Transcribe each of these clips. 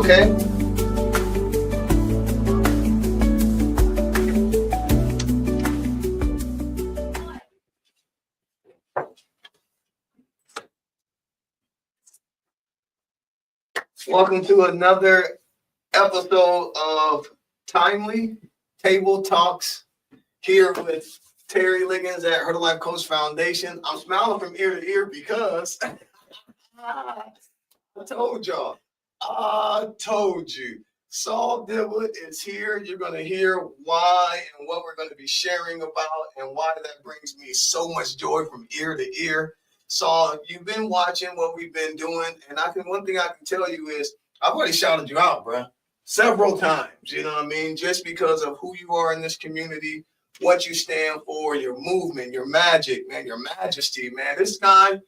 Okay. Welcome to another episode of Timely Table Talks here with Terry Liggins at Her Life Coach Foundation. I'm smiling from ear to ear because I told y'all. I told you. Saul Dibba is here. You're going to hear why and what we're going to be sharing about and why that brings me so much joy from ear to ear. Saul, you've been watching what we've been doing, and one thing I can tell you is I've already shouted you out, bro, several times. You know what I mean? Just because of who you are in this community, what you stand for, your movement, your magic, man, your majesty, man. This guy,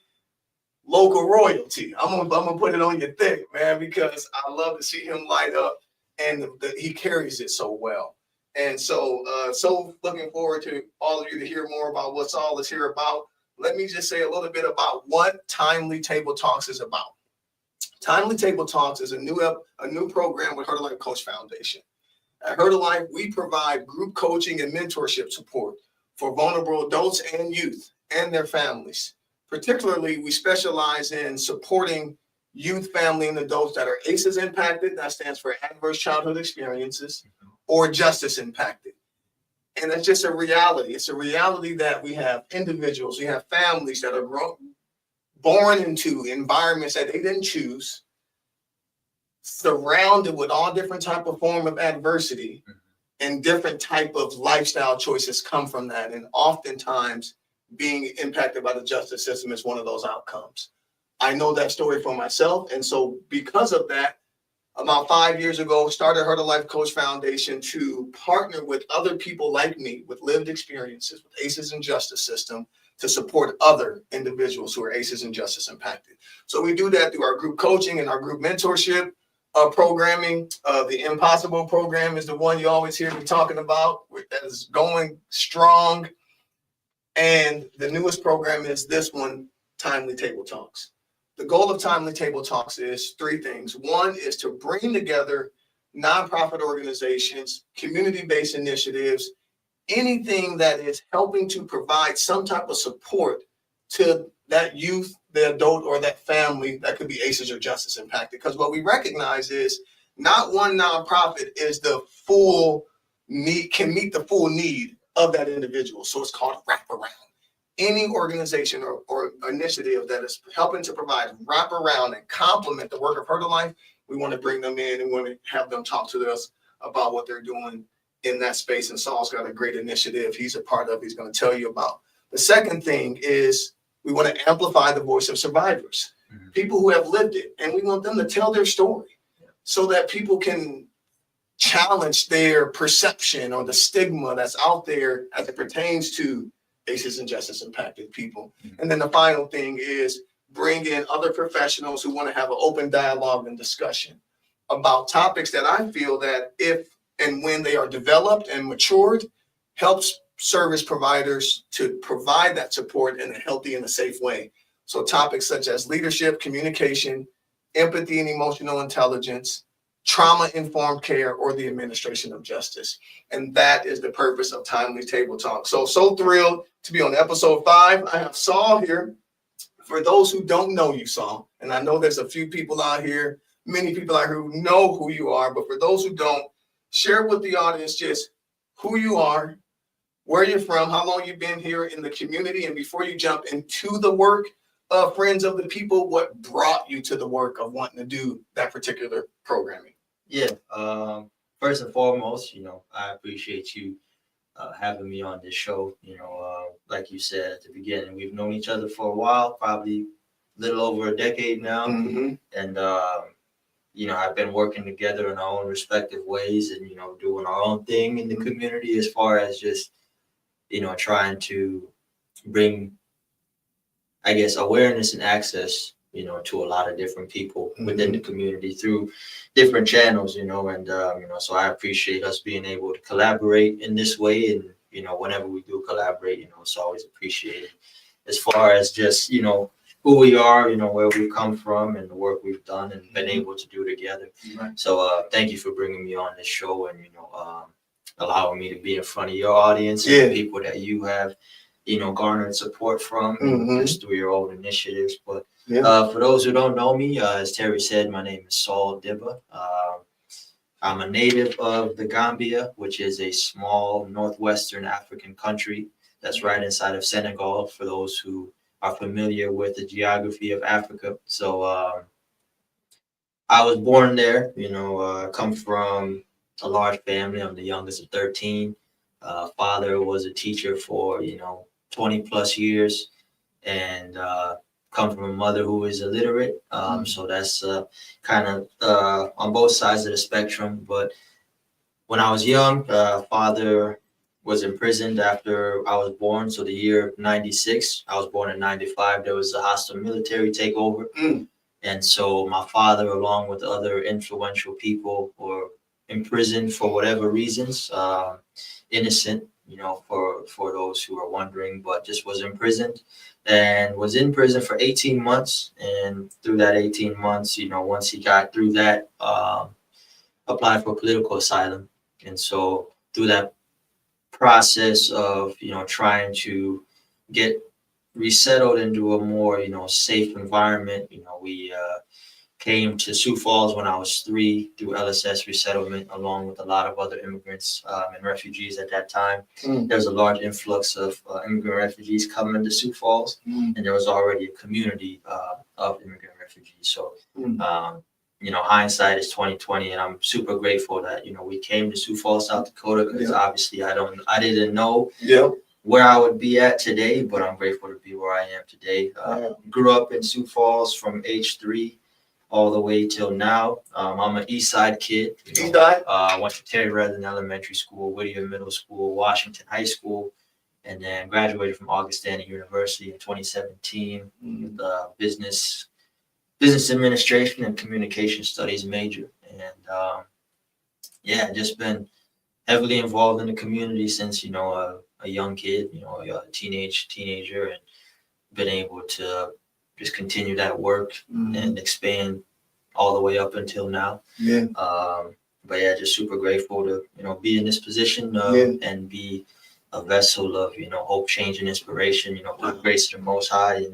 local royalty. I'm gonna put it on your thick, man, because I love to see him light up, and he carries it so well. And so looking forward to all of you to hear more about what Saul is here about. Let me just say a little bit about what Timely Table Talks is about. Timely Table Talks is a new program with Her Life Coach Foundation. At Her Life, we provide group coaching and mentorship support for vulnerable adults and youth and their families. Particularly, we specialize in supporting youth, family, and adults that are ACEs impacted, that stands for Adverse Childhood Experiences, or Justice impacted. And it's just a reality. It's a reality that we have individuals, we have families that are born into environments that they didn't choose, surrounded with all different type of form of adversity, and different type of lifestyle choices come from that. And oftentimes, being impacted by the justice system is one of those outcomes. I know that story for myself. And so because of that, about 5 years ago, started Her Life Coach Foundation to partner with other people like me with lived experiences with ACEs and justice system to support other individuals who are ACEs and justice impacted. So we do that through our group coaching and our group mentorship programming. The Impossible program is the one you always hear me talking about that is going strong. And the newest program is this one, Timely Table Talks. The goal of Timely Table Talks is three things. One is to bring together nonprofit organizations, community-based initiatives, anything that is helping to provide some type of support to that youth, the adult, or that family that could be ACEs or justice impacted. Because what we recognize is not one nonprofit is the full need, can meet the full need of that individual. So it's called wraparound. Any organization or initiative that is helping to provide wraparound and complement the work of Her Life, we want to bring them in and want to have them talk to us about what they're doing in that space. And Saul's got a great initiative he's a part of, he's going to tell you about. The second thing is we want to amplify the voice of survivors, people who have lived it, and we want them to tell their story so that people can challenge their perception or the stigma that's out there as it pertains to ACEs and justice impacted people. And then the final thing is bring in other professionals who want to have an open dialogue and discussion about topics that I feel that if and when they are developed and matured, helps service providers to provide that support in a healthy and a safe way. So topics such as leadership, communication, empathy and emotional intelligence, trauma-informed care, or the administration of justice. And that is the purpose of Timely Table Talk. So thrilled to be on episode 5. I have Saul here. For those who don't know you, Saul, and I know there's a few people out here, many people out here who know who you are, but for those who don't, share with the audience just who you are, where you're from, how long you've been here in the community, and before you jump into the work of Friends of the People, what brought you to the work of wanting to do that particular programming? Yeah. First and foremost, I appreciate you having me on this show. Like you said at the beginning, we've known each other for a while, probably a little over a decade now. And, I've been working together in our own respective ways and, doing our own thing in the community as far as just, trying to bring, I guess, awareness and access to a lot of different people within the community through different channels, and, so I appreciate us being able to collaborate in this way. And, whenever we do collaborate, it's always appreciated. As far as just, who we are, where we've come from and the work we've done and been able to do together. Right. So thank you for bringing me on this show and, allowing me to be in front of your audience and the people that you have, garnered support from just through your own initiatives. But for those who don't know me, as Terry said, my name is Saul Dibba. I'm a native of the Gambia, which is a small northwestern African country that's right inside of Senegal, for those who are familiar with the geography of Africa. So I was born there, come from a large family. I'm the youngest of 13. Father was a teacher for, 20 plus years, and come from a mother who is illiterate. So that's kind of on both sides of the spectrum. But when I was young, father was imprisoned after I was born. So the year 96, I was born in 95, there was a hostile military takeover. And so my father, along with other influential people, were imprisoned for whatever reasons, innocent, for those who are wondering, but just was imprisoned and was in prison for 18 months. And through that 18 months, once he got through that, applied for political asylum. And so through that process of, trying to get resettled into a more, safe environment, we came to Sioux Falls when I was 3 through LSS resettlement, along with a lot of other immigrants and refugees at that time. There was a large influx of immigrant refugees coming to Sioux Falls, and there was already a community of immigrant refugees. So, hindsight is 2020, and I'm super grateful that we came to Sioux Falls, South Dakota, because obviously I didn't know where I would be at today, but I'm grateful to be where I am today. Grew up in Sioux Falls from age 3 all the way till now. I'm an East Side kid. Went to Terry Redden Elementary School, Whittier Middle School, Washington High School, and then graduated from Augustana University in 2017 with business administration and communication studies major. And just been heavily involved in the community since a young kid, a teenager, and been able to just continue that work and expand all the way up until now. But just super grateful to be in this position and be a vessel of hope, change, and inspiration. Through the grace of the Most High.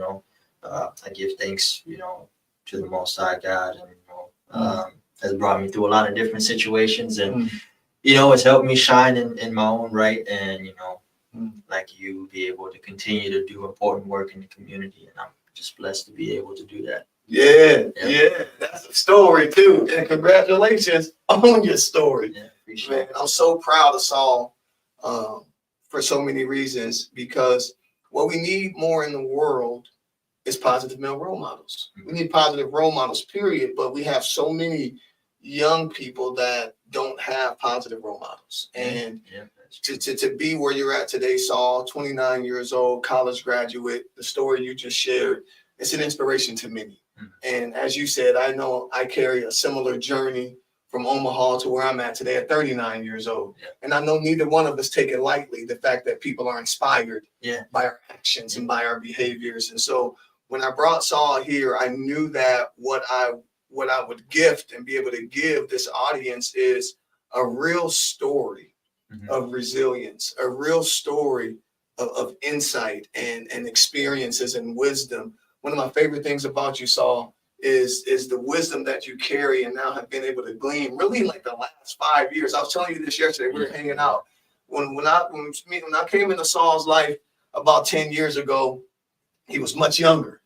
I give thanks to the Most High God, and has brought me through a lot of different situations, and it's helped me shine in my own right, and like you, be able to continue to do important work in the community, and I'm just blessed to be able to do that. Yeah, that's a story too, and congratulations on your story. Man, I'm so proud of Saul for so many reasons, because what we need more in the world is positive male role models. We need positive role models, period. But we have so many young people that don't have positive role models. And to be where you're at today, Saul, 29 years old, college graduate, the story you just shared, it's an inspiration to many. And as you said, I know I carry a similar journey from Omaha to where I'm at today at 39 years old. And I know neither one of us take it lightly, the fact that people are inspired by our actions and by our behaviors. And so when I brought Saul here, I knew that what I would gift and be able to give this audience is a real story of resilience, a real story of insight and experiences and wisdom. One of my favorite things about you, Saul, is the wisdom that you carry and now have been able to glean really like the last 5 years. I was telling you this yesterday, we were hanging out. When I came into Saul's life about 10 years ago, he was much younger.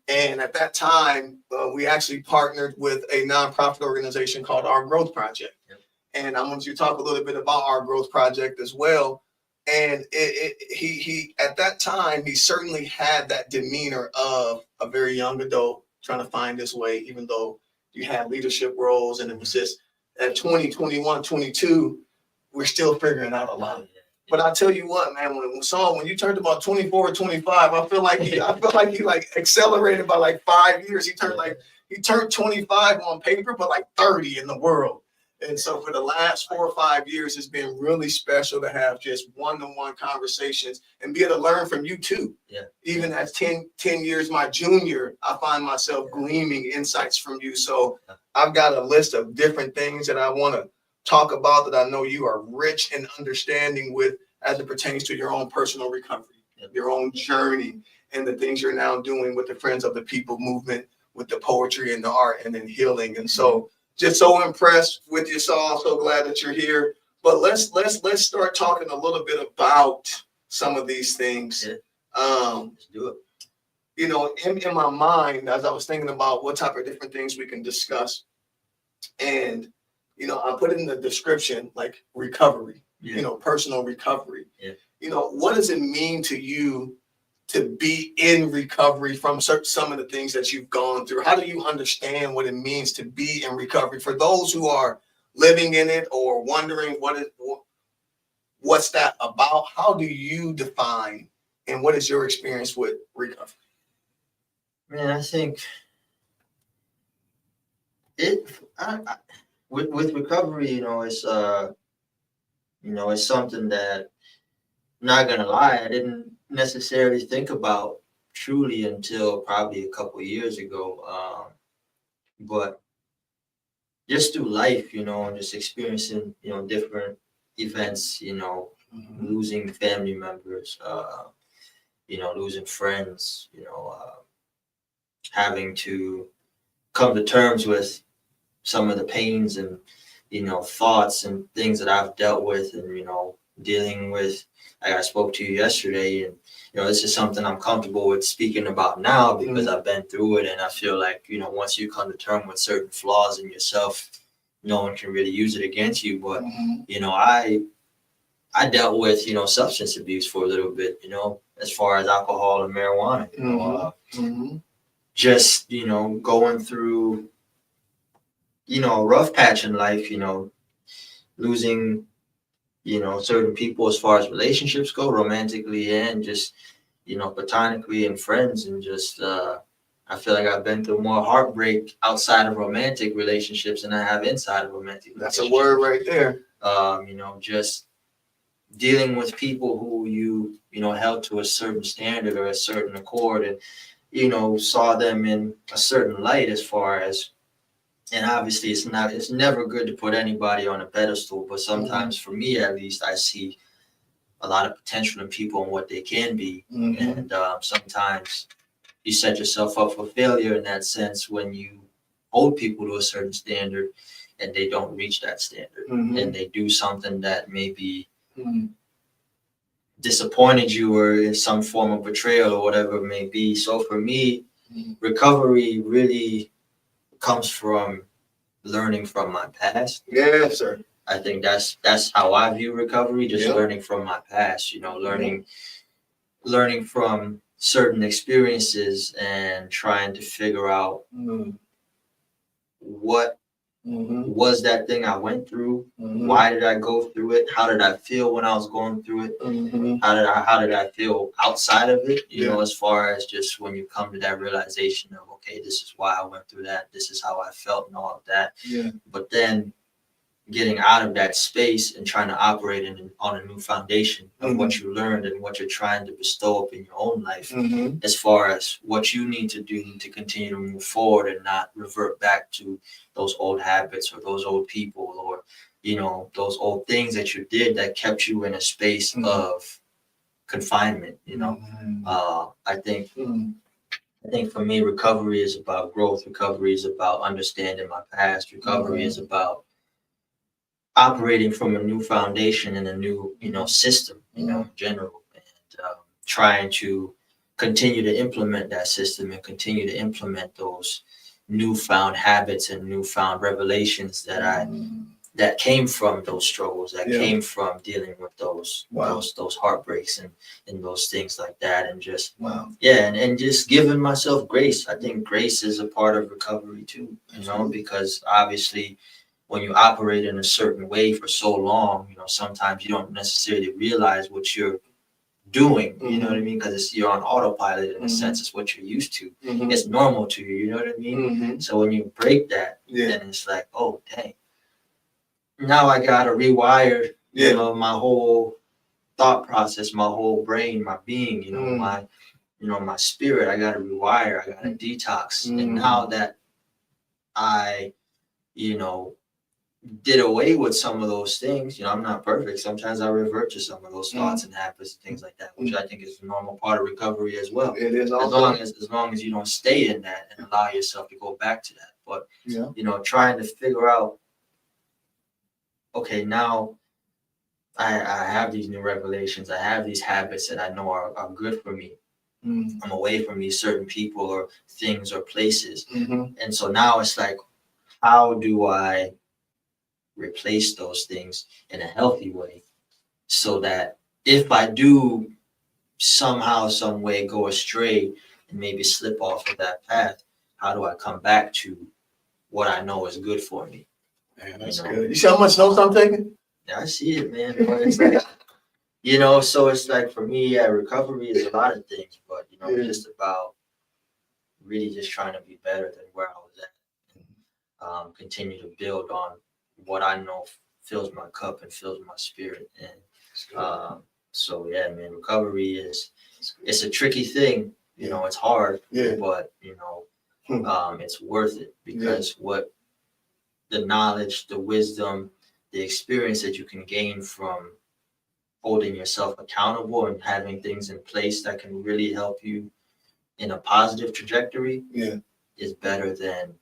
And at that time, we actually partnered with a nonprofit organization called Our Growth Project. And I want you to talk a little bit about Our Growth Project as well. And he at that time, he certainly had that demeanor of a very young adult trying to find his way, even though you had leadership roles. And it was just at 20, 21, 22, we're still figuring out a lot. But I tell you what, man, when you turned about 24 or 25, I feel like he like accelerated by like 5 years. He turned 25 on paper, but like 30 in the world. And so for the last 4 or 5 years, it's been really special to have just one-to-one conversations and be able to learn from you too. Yeah. Even at 10 years my junior, I find myself gleaming insights from you. So I've got a list of different things that I want to talk about that I know you are rich in understanding with as it pertains to your own personal recovery, your own journey, and the things you're now doing with the Friends of the People movement, with the poetry and the art and then healing. And so just so impressed with you, Saul. So glad that you're here. But let's start talking a little bit about some of these things. Let's do it. You know, in my mind, as I was thinking about what type of different things we can discuss, and you know, I put in the description like recovery, you know, personal recovery. You know, what does it mean to you to be in recovery from some of the things that you've gone through? How do you understand what it means to be in recovery? For those who are living in it or wondering what's that about, how do you define and what is your experience with recovery? Man, I think with recovery, it's something that, I'm not gonna lie, I didn't necessarily think about truly until probably a couple of years ago. But just through life, just experiencing, different events, losing family members, losing friends, having to come to terms with some of the pains and, thoughts and things that I've dealt with and, dealing with, like I spoke to you yesterday, and, this is something I'm comfortable with speaking about now because I've been through it. And I feel like, once you come to terms with certain flaws in yourself, no one can really use it against you. But, I dealt with, substance abuse for a little bit, as far as alcohol and marijuana, just, going through, a rough patch in life, losing, certain people as far as relationships go, romantically and just, platonically and friends. And just, I feel like I've been through more heartbreak outside of romantic relationships than I have inside of romantic That's relationships. a word right there. Just dealing with people who you held to a certain standard or a certain accord and, saw them in a certain light as far as, and obviously it's never good to put anybody on a pedestal, but sometimes for me at least, I see a lot of potential in people and what they can be. And sometimes you set yourself up for failure in that sense when you hold people to a certain standard and they don't reach that standard and they do something that maybe disappointed you or in some form of betrayal or whatever it may be. So for me, recovery really comes from learning from my past. Yes, sir. I think that's how I view recovery, just learning from my past, learning from certain experiences and trying to figure out what was that thing I went through, why did I go through it, how did I feel when I was going through it, how did I feel outside of it, as far as just when you come to that realization of, okay, this is why I went through that, this is how I felt and all of that. But then getting out of that space and trying to operate on a new foundation of what you learned and what you're trying to bestow up in your own life, as far as what you need to do to continue to move forward and not revert back to those old habits or those old people or, those old things that you did that kept you in a space of confinement. I think for me, recovery is about growth. Recovery is about understanding my past. Recovery is about operating from a new foundation and a new, system, in general, and trying to continue to implement that system and continue to implement those newfound habits and newfound revelations that came from those struggles, that came from dealing with those heartbreaks and those things like that, and just and just giving myself grace. I think grace is a part of recovery too, because obviously, when you operate in a certain way for so long, sometimes you don't necessarily realize what you're doing, you know what I mean? Because you're on autopilot in a sense, it's what you're used to. It's normal to you, you know what I mean? So when you break that, then it's like, oh, dang, now I gotta rewire, Yeah. you know, my whole thought process, my whole brain, my being, you know, my spirit. I gotta rewire. I gotta detox. And now that I, you know, did away with some of those things, you know, I'm not perfect. Sometimes I revert to some of those thoughts and habits and things like that, which I think is a normal part of recovery as well. It is As long as you don't stay in that and allow yourself to go back to that. But you know, trying to figure out, okay, now I have these new revelations. I have these habits that I know are good for me. I'm away from these certain people or things or places. And so now it's like, how do I replace those things in a healthy way so that if I do somehow, some way go astray and maybe slip off of that path, how do I come back to what I know is good for me? Man, that's good. You see how much notes I'm taking? Yeah, I see it, man. But it's like, you know, so it's like for me, recovery is a lot of things, but you know, it's just about really just trying to be better than where I was at. Continue to build on what I know fills my cup and fills my spirit. And so yeah, man, recovery it's a tricky thing. You know, it's hard, but you know, it's worth it because what the knowledge, the wisdom, the experience that you can gain from holding yourself accountable and having things in place that can really help you in a positive trajectory is better than,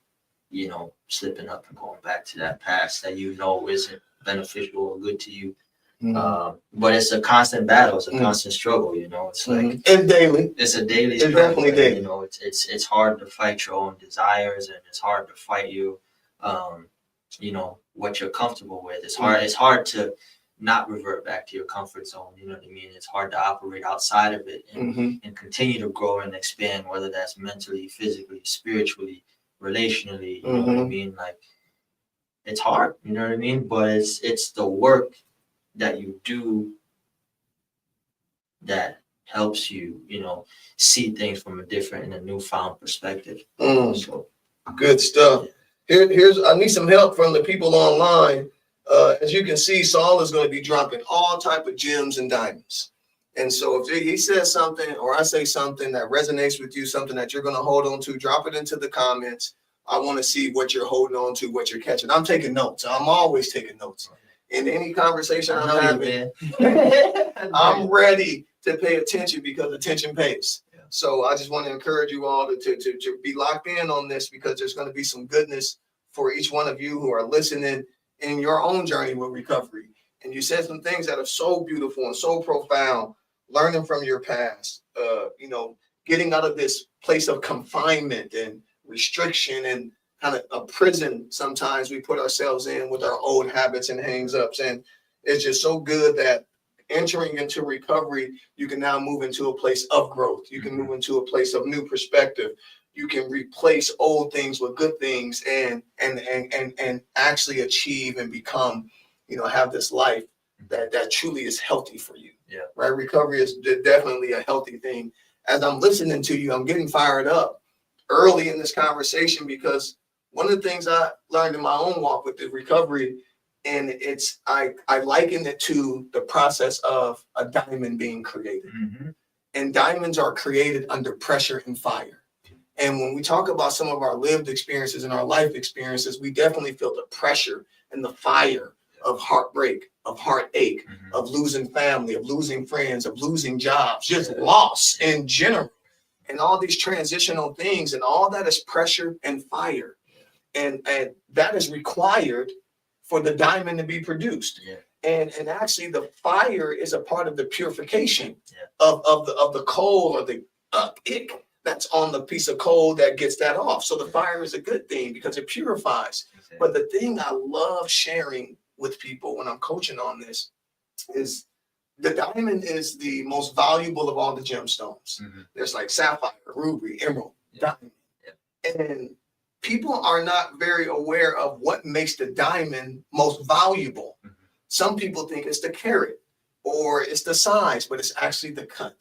you know, slipping up and going back to that past that you know isn't beneficial or good to you. But it's a constant battle. It's a constant struggle. You know, it's like it's daily. It's a daily It's struggle. definitely daily. You know, it's hard to fight your own desires, and it's hard to fight you know, what you're comfortable with. It's hard. It's hard to not revert back to your comfort zone. You know what I mean? It's hard to operate outside of it and continue to grow and expand, whether that's mentally, physically, spiritually, relationally. You know what I mean? Like, it's hard. You know what I mean? But it's the work that you do that helps you, you know, see things from a different and a newfound perspective. So, good stuff. Here's I need some help from the people online. As you can see, Saul is going to be dropping all type of gems and diamonds. And so if he says something or I say something that resonates with you, something that you're going to hold on to, drop it into the comments. I want to see what you're holding on to, what you're catching. I'm taking notes. I'm always taking notes. In any conversation I'm having, I'm ready to pay attention because attention pays. So I just want to encourage you all to be locked in on this because there's going to be some goodness for each one of you who are listening in your own journey with recovery. And you said some things that are so beautiful and so profound, learning from your past, you know, getting out of this place of confinement and restriction and kind of a prison sometimes we put ourselves in with our old habits and hangs-ups. And it's just so good that entering into recovery, you can now move into a place of growth. You can move into a place of new perspective. You can replace old things with good things and actually achieve and become, you know, have this life that truly is healthy for you. Yeah. Right. Recovery is definitely a healthy thing. As I'm listening to you, I'm getting fired up early in this conversation because one of the things I learned in my own walk with the recovery, and I liken it to the process of a diamond being created. And diamonds are created under pressure and fire. And when we talk about some of our lived experiences and our life experiences, we definitely feel the pressure and the fire of heartbreak, of heartache, of losing family, of losing friends, of losing jobs, just loss in general. And all these transitional things, and all that is pressure and fire. And that is required for the diamond to be produced. And actually the fire is a part of the purification of the coal or the ick that's on the piece of coal that gets that off. So the fire is a good thing because it purifies. But the thing I love sharing with people when I'm coaching on this is the diamond is the most valuable of all the gemstones. There's like sapphire, ruby, emerald, diamond. And people are not very aware of what makes the diamond most valuable. Some people think it's the carat or it's the size, but it's actually the cut.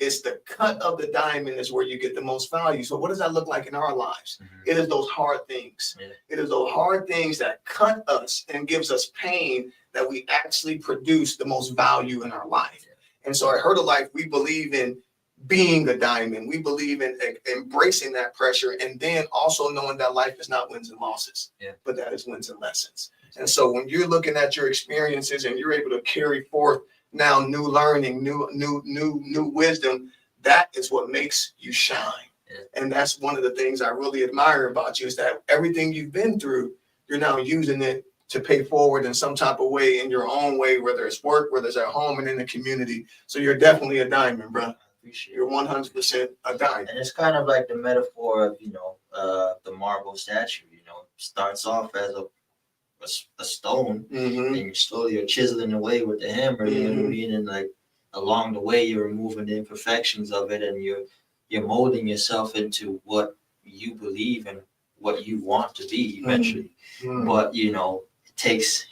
it's the cut of the diamond is where you get the most value. So what does that look like in our lives? It is those hard things. Yeah. It is those hard things that cut us and gives us pain that we actually produce the most value in our life. Yeah. And so at Herbalife, we believe in being a diamond. We believe in embracing that pressure, and then also knowing that life is not wins and losses, but that is wins and lessons. And so when you're looking at your experiences and you're able to carry forth now new learning, new wisdom, that is what makes you shine. And that's one of the things I really admire about you, is that everything you've been through, you're now using it to pay forward in some type of way, in your own way, whether it's work, whether it's at home and in the community. So you're definitely a diamond, bro. You're 100% a diamond. And it's kind of like the metaphor of, the marble statue, starts off as a stone, and you slowly are chiseling away with the hammer, you know what I mean? And like along the way, you're removing the imperfections of it, and you're molding yourself into what you believe and what you want to be eventually. But it takes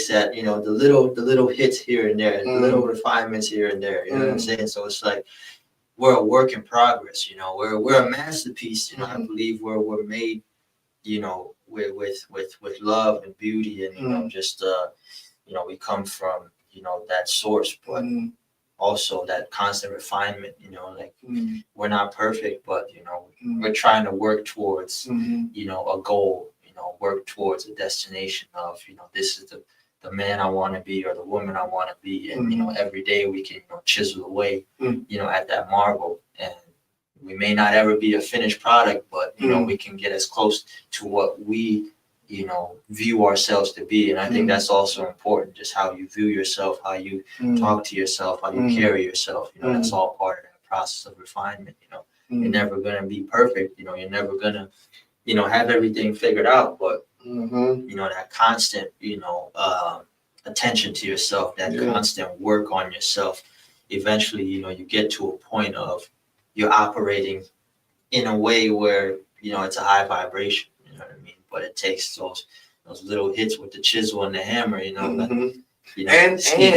that, the little hits here and there, the little refinements here and there, you know what I'm saying? So it's like we're a work in progress, we're a masterpiece, I believe we're made, with love and beauty, and just we come from that source, but also that constant refinement, we're not perfect, but we're trying to work towards a goal, work towards a destination of this is the man I want to be, or the woman I want to be, and every day we can chisel away at that marble, and we may not ever be a finished product, but we can get as close to what we view ourselves to be. And I think that's also important, just how you view yourself, how you talk to yourself, how you carry yourself, that's all part of that process of refinement. You're never gonna be perfect, you're never gonna have everything figured out, but that constant attention to yourself, that constant work on yourself, eventually you get to a point of you're operating in a way where it's a high vibration, you know what I mean? But it takes those little hits with the chisel and the hammer, and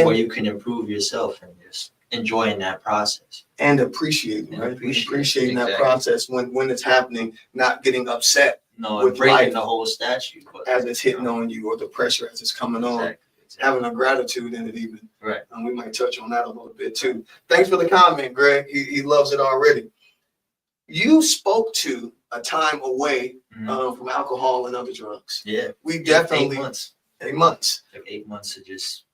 where you can improve yourself and just enjoying that process and appreciating, right? Appreciating that process when it's happening, not getting upset. No, and breaking the whole statue as it's hitting on you, or the pressure as it's coming on. Having a gratitude in it, even. Right. And we might touch on that a little bit too. Thanks for the comment, Greg. He loves it already. You spoke to a time away from alcohol and other drugs. Yeah. We definitely 8 months. 8 months. Like 8 months to just,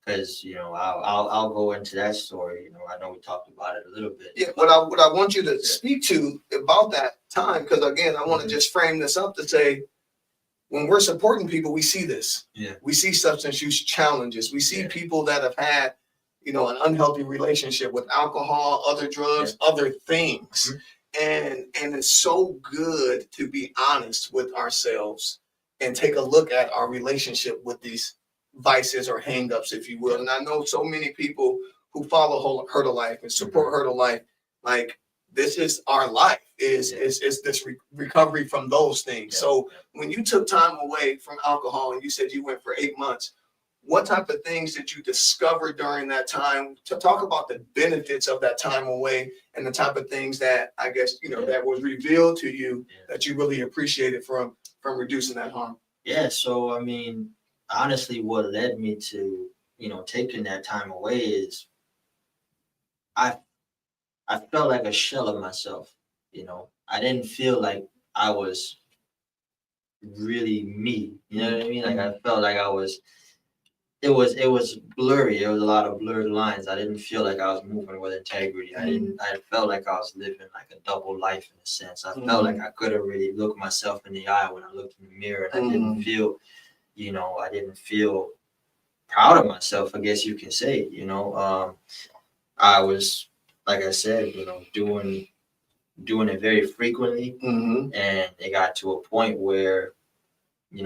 because I'll go into that story. I know we talked about it a little bit. Yeah. What I want you to speak to about that time, because again, I want to just frame this up to say, when we're supporting people, we see this. Yeah. We see substance use challenges. We see people that have had, an unhealthy relationship with alcohol, other drugs, other things. And it's so good to be honest with ourselves and take a look at our relationship with these vices or hangups, if you will. And I know so many people who follow Herbalife and support Herbalife, like this is our life, is this recovery from those things. So when you took time away from alcohol and you said you went for 8 months, what type of things did you discover during that time? To talk about the benefits of that time away and the type of things that I guess, that was revealed to you that you really appreciated from reducing that harm. Yeah. So, I mean, honestly, what led me to, taking that time away is I felt like a shell of myself. I didn't feel like I was really me. You know what I mean? Like I felt like it was blurry. There was a lot of blurred lines. I didn't feel like I was moving with integrity. I felt like I was living like a double life in a sense. I felt like I couldn't really look myself in the eye when I looked in the mirror. And I didn't feel proud of myself, I guess you can say. I was, like I said, doing it very frequently, and it got to a point where,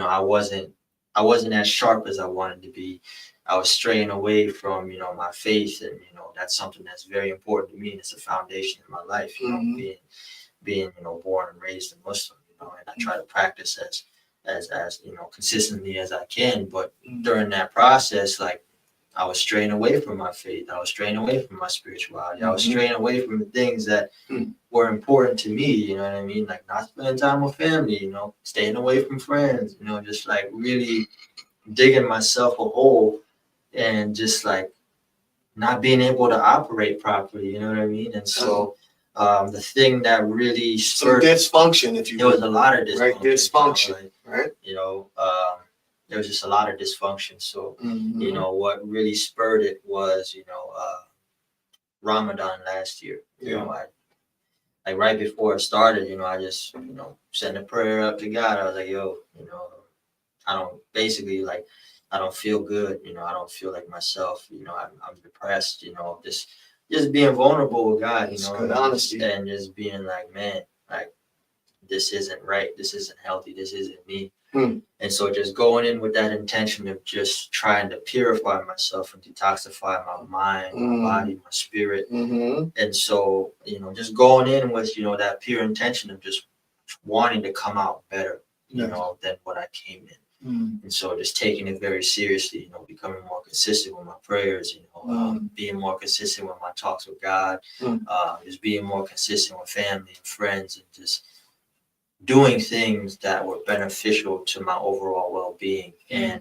I wasn't as sharp as I wanted to be. I was straying away from, my faith, and that's something that's very important to me. And it's a foundation in my life. Being born and raised a Muslim, and I try to practice as consistently as I can. But during that process, like I was straying away from my faith. I was straying away from my spirituality. I was Mhm. straying away from the things that Mm. were important to me. You know what I mean? Like not spending time with family. You know, staying away from friends. You know, just like really digging myself a hole and just like not being able to operate properly. You know what I mean? And so the thing that really Some spurred dysfunction, if you there was will. a lot of dysfunction. Right, dysfunction, You know, like, right? you know, there was just a lot of dysfunction. So, Mhm. you know, what really spurred it was, you know, Ramadan last year. You know, I like right before it started, you know, I just, you know, sent a prayer up to God. I was like, yo, you know, I don't basically like I don't feel good, you know, I don't feel like myself, you know, I'm depressed, you know, just being vulnerable with God, you It's know, good honesty. and just being like, man, like this isn't right, this isn't healthy, this isn't me. Hmm. And so just going in with that intention of just trying to purify myself and detoxify my mind, my body, my spirit. Mm-hmm. And so, you know, just going in with, you know, that pure intention of just wanting to come out better, you Yes. know, than what I came in. Mm. And so just taking it very seriously, you know, becoming more consistent with my prayers, you know, being more consistent with my talks with God, just being more consistent with family and friends, and just doing things that were beneficial to my overall well-being. And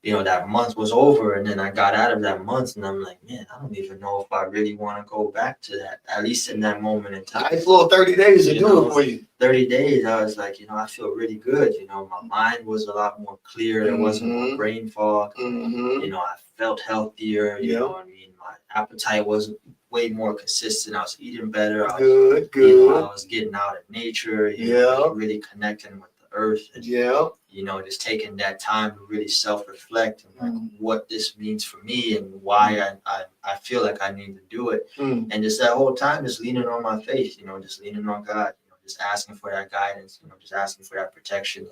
you know, that month was over, and then I got out of that month, and I'm like, man, I don't even know if I really want to go back to that, at least in that moment in time. Nice little 30 days to You do know, it for you. 30 days, I was like, you know, I feel really good. You know, my mind was a lot more clear. There wasn't more brain fog. You know, I felt healthier. You know what I mean? My appetite was way more consistent. I was eating better. I was, you know, I was getting out in nature. You know, really connecting with the earth. And, you know, just taking that time to really self-reflect and like what this means for me and why I feel like I need to do it. And just that whole time, just leaning on my faith, you know, just leaning on God, you know, just asking for that guidance, you know, just asking for that protection,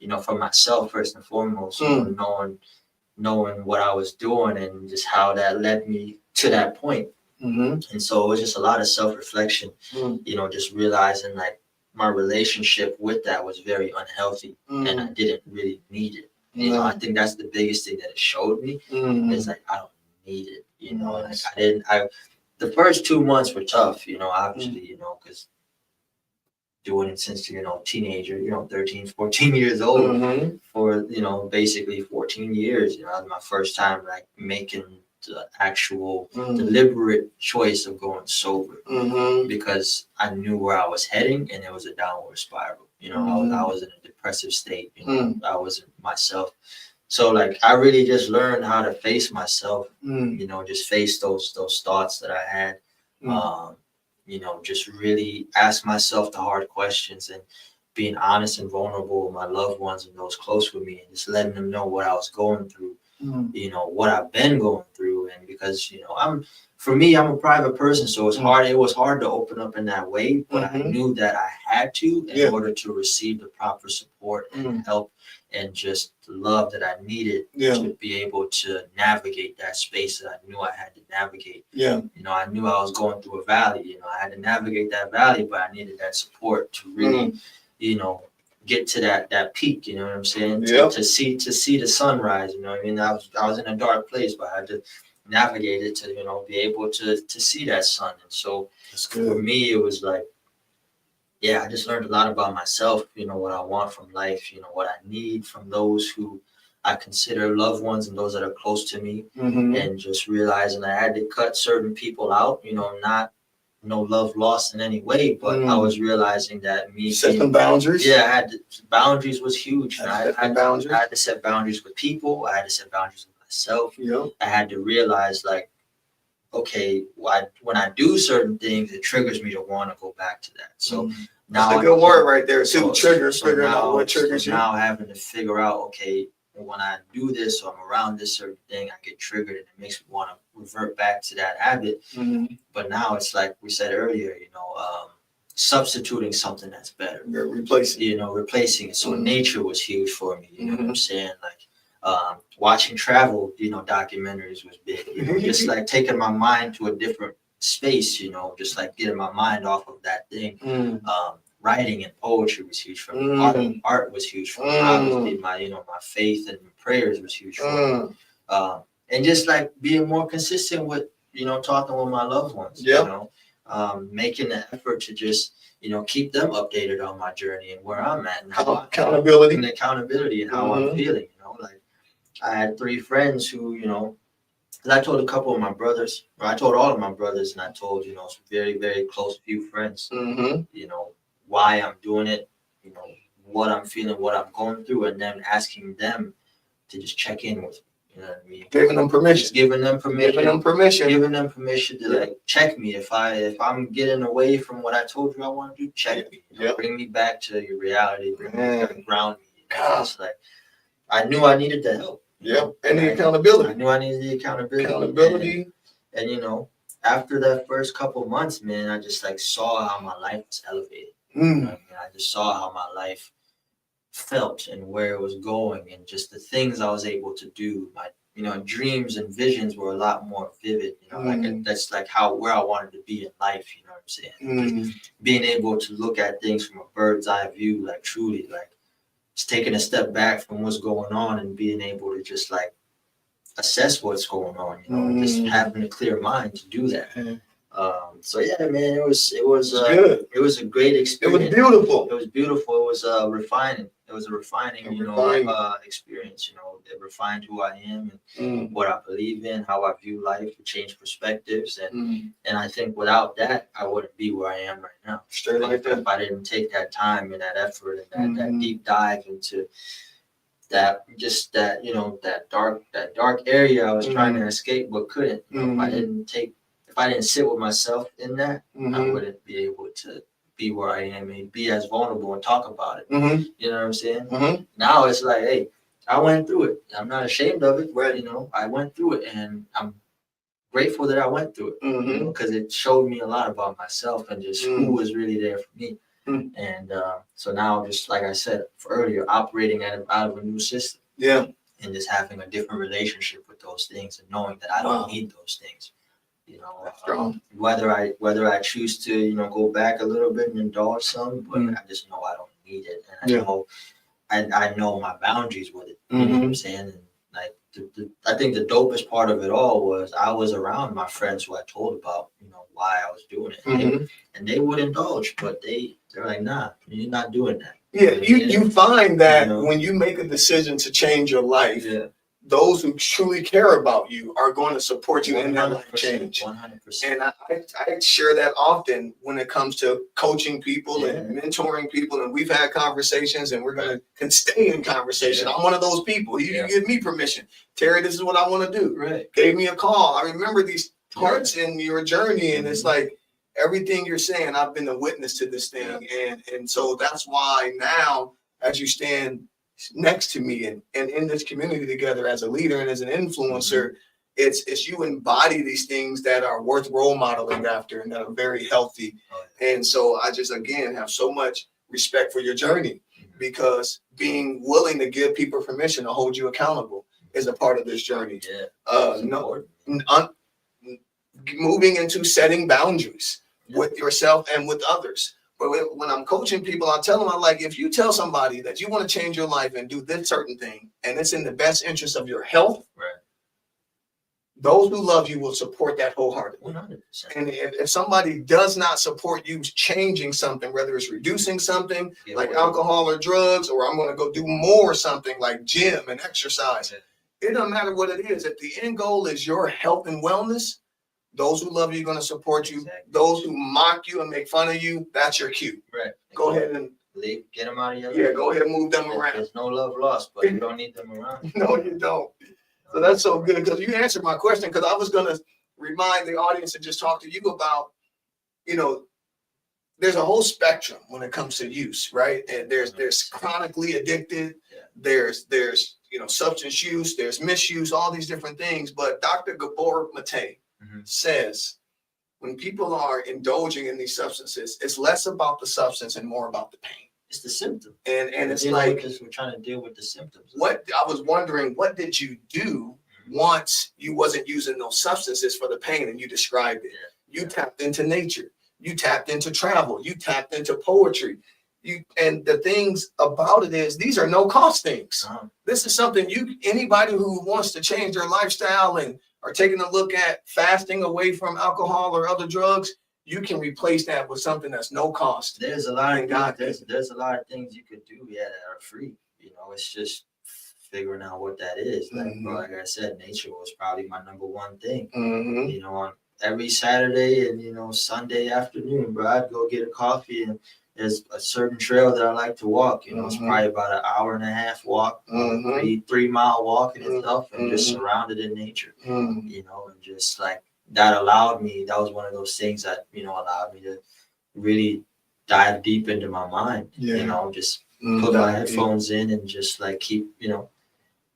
you know, for myself first and foremost, you know, knowing what I was doing and just how that led me to that point. And so it was just a lot of self-reflection, you know, just realizing like my relationship with that was very unhealthy and I didn't really need it. You know, I think that's the biggest thing that it showed me is like, I don't need it, you know, like the first 2 months were tough, you know, obviously, you know, because doing it since, you know, teenager, you know, 13, 14 years old for, you know, basically 14 years, you know, that was my first time like making the actual deliberate choice of going sober because I knew where I was heading and it was a downward spiral. You know, I was in a depressive state, you know, I wasn't myself. So like I really just learned how to face myself, you know, just face those thoughts that I had. You know, just really ask myself the hard questions and being honest and vulnerable with my loved ones and those close with me and just letting them know what I was going through, you know, what I've been going through. And because, you know, I'm a private person, so it was hard to open up in that way, but I knew that I had to in order to receive the proper support and help and just the love that I needed to be able to navigate that space that I knew I had to navigate. You know, I knew I was going through a valley, you know, I had to navigate that valley, but I needed that support to really, you know, get to that peak, you know what I'm saying? To see the sunrise, you know what I mean? I was in a dark place, but I had to navigate it to, you know, be able to see that sun. And so for me, it was like, yeah, I just learned a lot about myself, you know, what I want from life, you know, what I need from those who I consider loved ones and those that are close to me. And just realizing I had to cut certain people out, you know, not no love lost in any way, but I was realizing that me set some boundaries. Boundaries was huge. I had to set boundaries with people. I had to set boundaries with myself. I had to realize like, okay, when I do certain things, it triggers me to want to go back to that. So now that's a good word right there too. Figuring out what triggers you. Now having to figure out, okay, when I do this or I'm around this certain thing, I get triggered and it makes me want to revert back to that habit. But now it's like we said earlier, you know, substituting something that's better. Replacing it. So nature was huge for me. You know what I'm saying? Like watching travel, you know, documentaries was big. You know, just like taking my mind to a different space. You know, just like getting my mind off of that thing. Writing and poetry was huge for me. Art was huge for me. Obviously, my faith and prayers was huge for me. and just like being more consistent with, talking with my loved ones, Yeah. making the effort to just, keep them updated on my journey and where I'm at and how Accountability. and accountability and how I'm feeling, like I had 3 friends who, 'cause I told a couple of my brothers, or I told all of my brothers, and I told, some very, very close few friends, why I'm doing it, what I'm feeling, what I'm going through, and then asking them to just check in with me. You know what I mean? Giving them permission. Just giving them permission. Giving them permission. To like check me if I'm getting away from what I told you I want to do. Check me. Bring me back to your reality. Bring me back, ground me. It's like I knew I needed the help. Yep, and the accountability. I knew I needed the accountability. And after that first couple months, man, I just like saw how my life was elevated. I just saw how my life felt and where it was going, and just the things I was able to do. My dreams and visions were a lot more vivid. Like that's like where I wanted to be in life. You know what I'm saying? Just being able to look at things from a bird's eye view, like truly, like just taking a step back from what's going on and being able to just like assess what's going on, and just having a clear mind to do that. So yeah, man, it was good. It was a great experience. It was beautiful. It was beautiful. It was refining. It was a refining, experience. It refined who I am and what I believe in, how I view life, it changed perspectives, and I think without that, I wouldn't be where I am right now. Straight like that. If I didn't take that time and that effort and that deep dive into that dark area I was trying to escape but couldn't. If I didn't sit with myself in that, I wouldn't be able to be where I am and be as vulnerable and talk about it. You know what I'm saying? Now it's like, hey, I went through it. I'm not ashamed of it. I went through it, and I'm grateful that I went through it because it showed me a lot about myself and just who was really there for me. And so now, just like I said earlier, operating out of a new system, and just having a different relationship with those things and knowing that I don't need those things. Whether I choose to go back a little bit and indulge some, but I just know I don't need it, and I know my boundaries with it. You know what I'm saying? And like I think the dopest part of it all was I was around my friends who I told about why I was doing it, and they would indulge, but they're like, nah, you're not doing that. Yeah, you find that when you make a decision to change your life, those who truly care about you are going to support you in that life change. 100%. And I share that often when it comes to coaching people and mentoring people. And we've had conversations, and we're going to stay in conversation. I'm one of those people. You give me permission. Terry, this is what I want to do. Right. Gave me a call. I remember these parts in your journey, and it's like everything you're saying, I've been a witness to this thing. And so that's why now, as you stand next to me and in this community together as a leader and as an influencer, it's you embody these things that are worth role modeling after and that are very healthy. And so I just again have so much respect for your journey, because being willing to give people permission to hold you accountable is a part of this journey. Moving into setting boundaries with yourself and with others. But when I'm coaching people, I tell them, I'm like, if you tell somebody that you want to change your life and do this certain thing, and it's in the best interest of your health, those who love you will support that wholeheartedly. 100%. And if somebody does not support you changing something, whether it's reducing something like alcohol or drugs, or I'm going to go do more something like gym and exercise, it doesn't matter what it is. If the end goal is your health and wellness, those who love you are going to support you. Exactly. Those who mock you and make fun of you, that's your cue. Right. Go ahead and get them out of your life. Yeah, go ahead and move them around. There's no love lost, but you don't need them around. No, you don't. So that's so good, because you answered my question, because I was going to remind the audience and just talk to you about, there's a whole spectrum when it comes to use, right? And there's chronically addicted, there's substance use, there's misuse, all these different things. But Dr. Gabor Mate says when people are indulging in these substances, it's less about the substance and more about the pain. It's the symptom. And it's like we're trying to deal with the symptoms. What I was wondering, what did you do once you wasn't using those substances for the pain? And you described it. You tapped into nature. You tapped into travel. You tapped into poetry. And the things about it is these are no cost things. Uh-huh. This is something anybody who wants to change their lifestyle and are taking a look at fasting away from alcohol or other drugs, you can replace that with something that's no cost. There's a lot of God, there's a lot of things you could do, yeah, that are free. You know, it's just figuring out what that is. Like, bro, like I said, nature was probably my number one thing. You know, on every Saturday and Sunday afternoon, bro, I'd go get a coffee, and there's a certain trail that I like to walk. You know, it's probably about an hour and a half walk, 3 mile walking and stuff, and just surrounded in nature. You know, and just like that allowed me. That was one of those things that allowed me to really dive deep into my mind. You know, just put my headphones in and just like keep.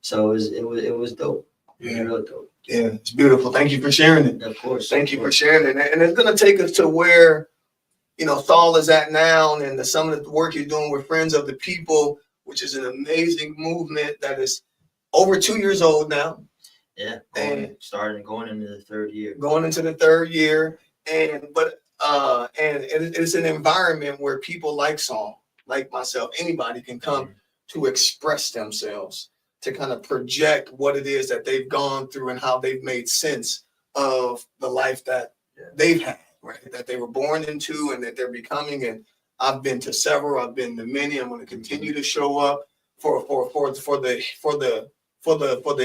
So it was dope. Yeah. Real dope. Yeah, it's beautiful. Thank you for sharing it. Of course. Thank you for sharing it. And it's going to take us to where, Saul is at now, and some of the work you're doing with Friends of the People, which is an amazing movement that is over 2 years old now. Yeah, going into the third year. Going into the third year. And it's an environment where people like Saul, like myself, anybody can come to express themselves, to kind of project what it is that they've gone through and how they've made sense of the life that they've had, right? That they were born into and that they're becoming. And I've been to several, I've been to many. I'm going to continue to show up for the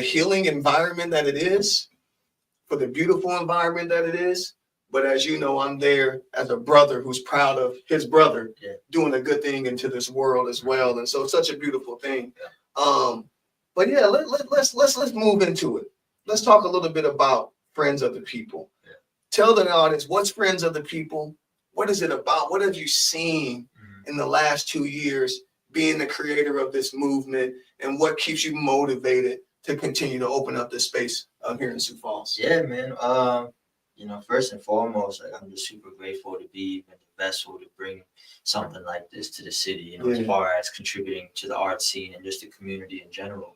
healing environment that it is, for the beautiful environment that it is. But as you know, I'm there as a brother who's proud of his brother doing a good thing into this world as well. And so it's such a beautiful thing. But yeah, let's move into it. Let's talk a little bit about Friends of the People. Tell the audience, what's Friends of the People? What is it about? What have you seen in the last 2 years being the creator of this movement, and what keeps you motivated to continue to open up this space here in Sioux Falls? Yeah, man. First and foremost, like, I'm just super grateful to be the vessel to bring something like this to the city, as far as contributing to the art scene and just the community in general.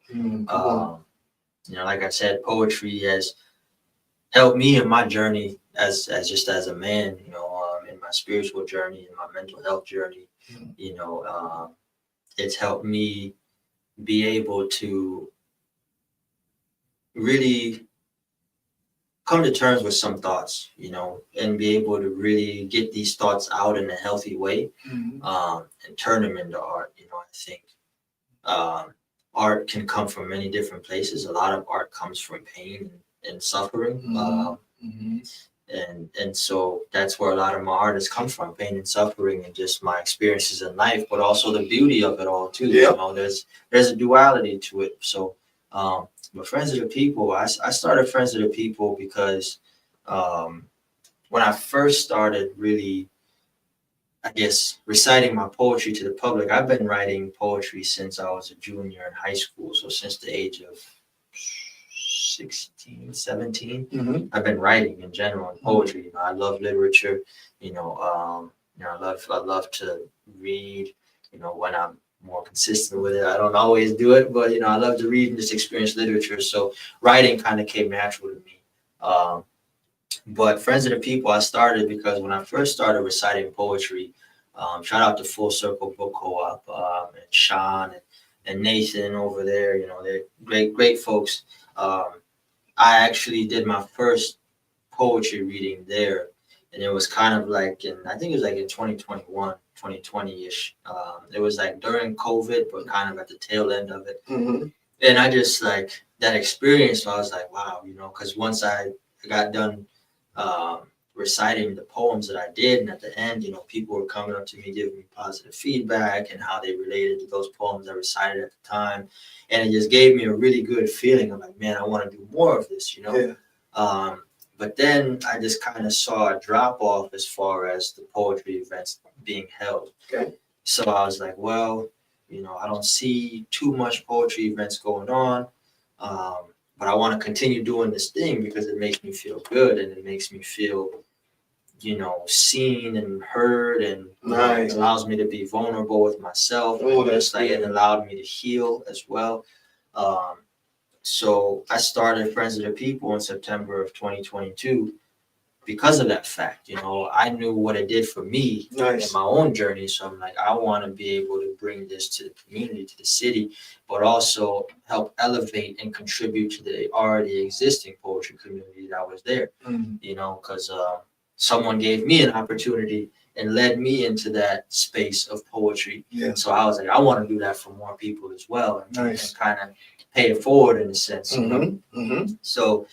Like I said, poetry has helped me in my journey as a man, in my spiritual journey, in my mental health journey. It's helped me be able to really come to terms with some thoughts, and be able to really get these thoughts out in a healthy way, and turn them into art. I think art can come from many different places. A lot of art comes from pain and suffering. And so that's where a lot of my art has come from, pain and suffering, and just my experiences in life, but also the beauty of it all too. There's a duality to it. So but Friends of the People, I started Friends of the People because when I first started really, I guess, reciting my poetry to the public, I've been writing poetry since I was a junior in high school. So since the age of 16, 17, I've been writing in general in poetry. I love literature. I love to read, when I'm more consistent with it. I don't always do it, but I love to read and just experience literature. So writing kind of came natural to me. But Friends of the People, I started because when I first started reciting poetry, shout out to Full Circle Book Co-op, and Sean and Nathan over there. They're great folks. I actually did my first poetry reading there, and it was kind of like I think it was like in 2021, 2020-ish. It was like during COVID, but kind of at the tail end of it. And I just like that experience. I was like, wow, because once I got done reciting the poems that I did, and at the end, people were coming up to me, giving me positive feedback and how they related to those poems I recited at the time. And it just gave me a really good feeling. I'm like, man, I want to do more of this, But then I just kind of saw a drop off as far as the poetry events being held. So I was like, well, I don't see too much poetry events going on. But I want to continue doing this thing because it makes me feel good, and it makes me feel, seen and heard, and it allows me to be vulnerable with myself. It allowed me to heal as well. So I started Friends of the People in September of 2022. because of that fact. You know, I knew what it did for me in Nice. my own journey. So I'm like, I want to be able to bring this to the community, to the city, but also help elevate and contribute to the already existing poetry community that was there. Mm. You know, because someone gave me an opportunity and led me into that space of poetry. Yeah. So I was like, I want to do that for more people as well, and, Nice. and kind of pay it forward in a sense. You know? Mm-hmm. Mm-hmm. So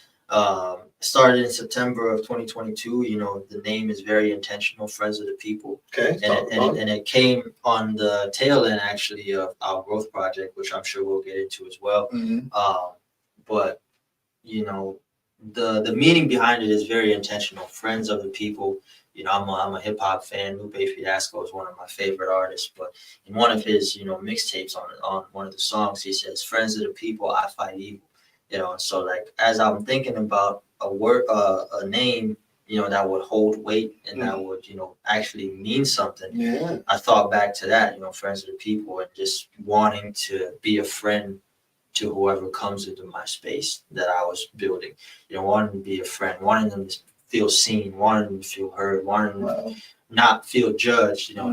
started in September of 2022. You know, the name is very intentional, Friends of the People. Okay. And it came on the tail end actually of our growth project, which I'm sure we'll get into as well. Mm-hmm. But you know, the meaning behind it is very intentional. Friends of the People. You know, I'm a hip hop fan. Lupe Fiasco is one of my favorite artists. But in one of his, you know, mixtapes on one of the songs, he says, "Friends of the people, I fight evil." You know, so like as I'm thinking about a word, a name, you know, that would hold weight and that would, you know, actually mean something. Yeah. I thought back to that, you know, Friends of the People, and just wanting to be a friend to whoever comes into my space that I was building. You know, wanting to be a friend, wanting them to feel seen, wanting them to feel heard, wanting them to not feel judged, you know,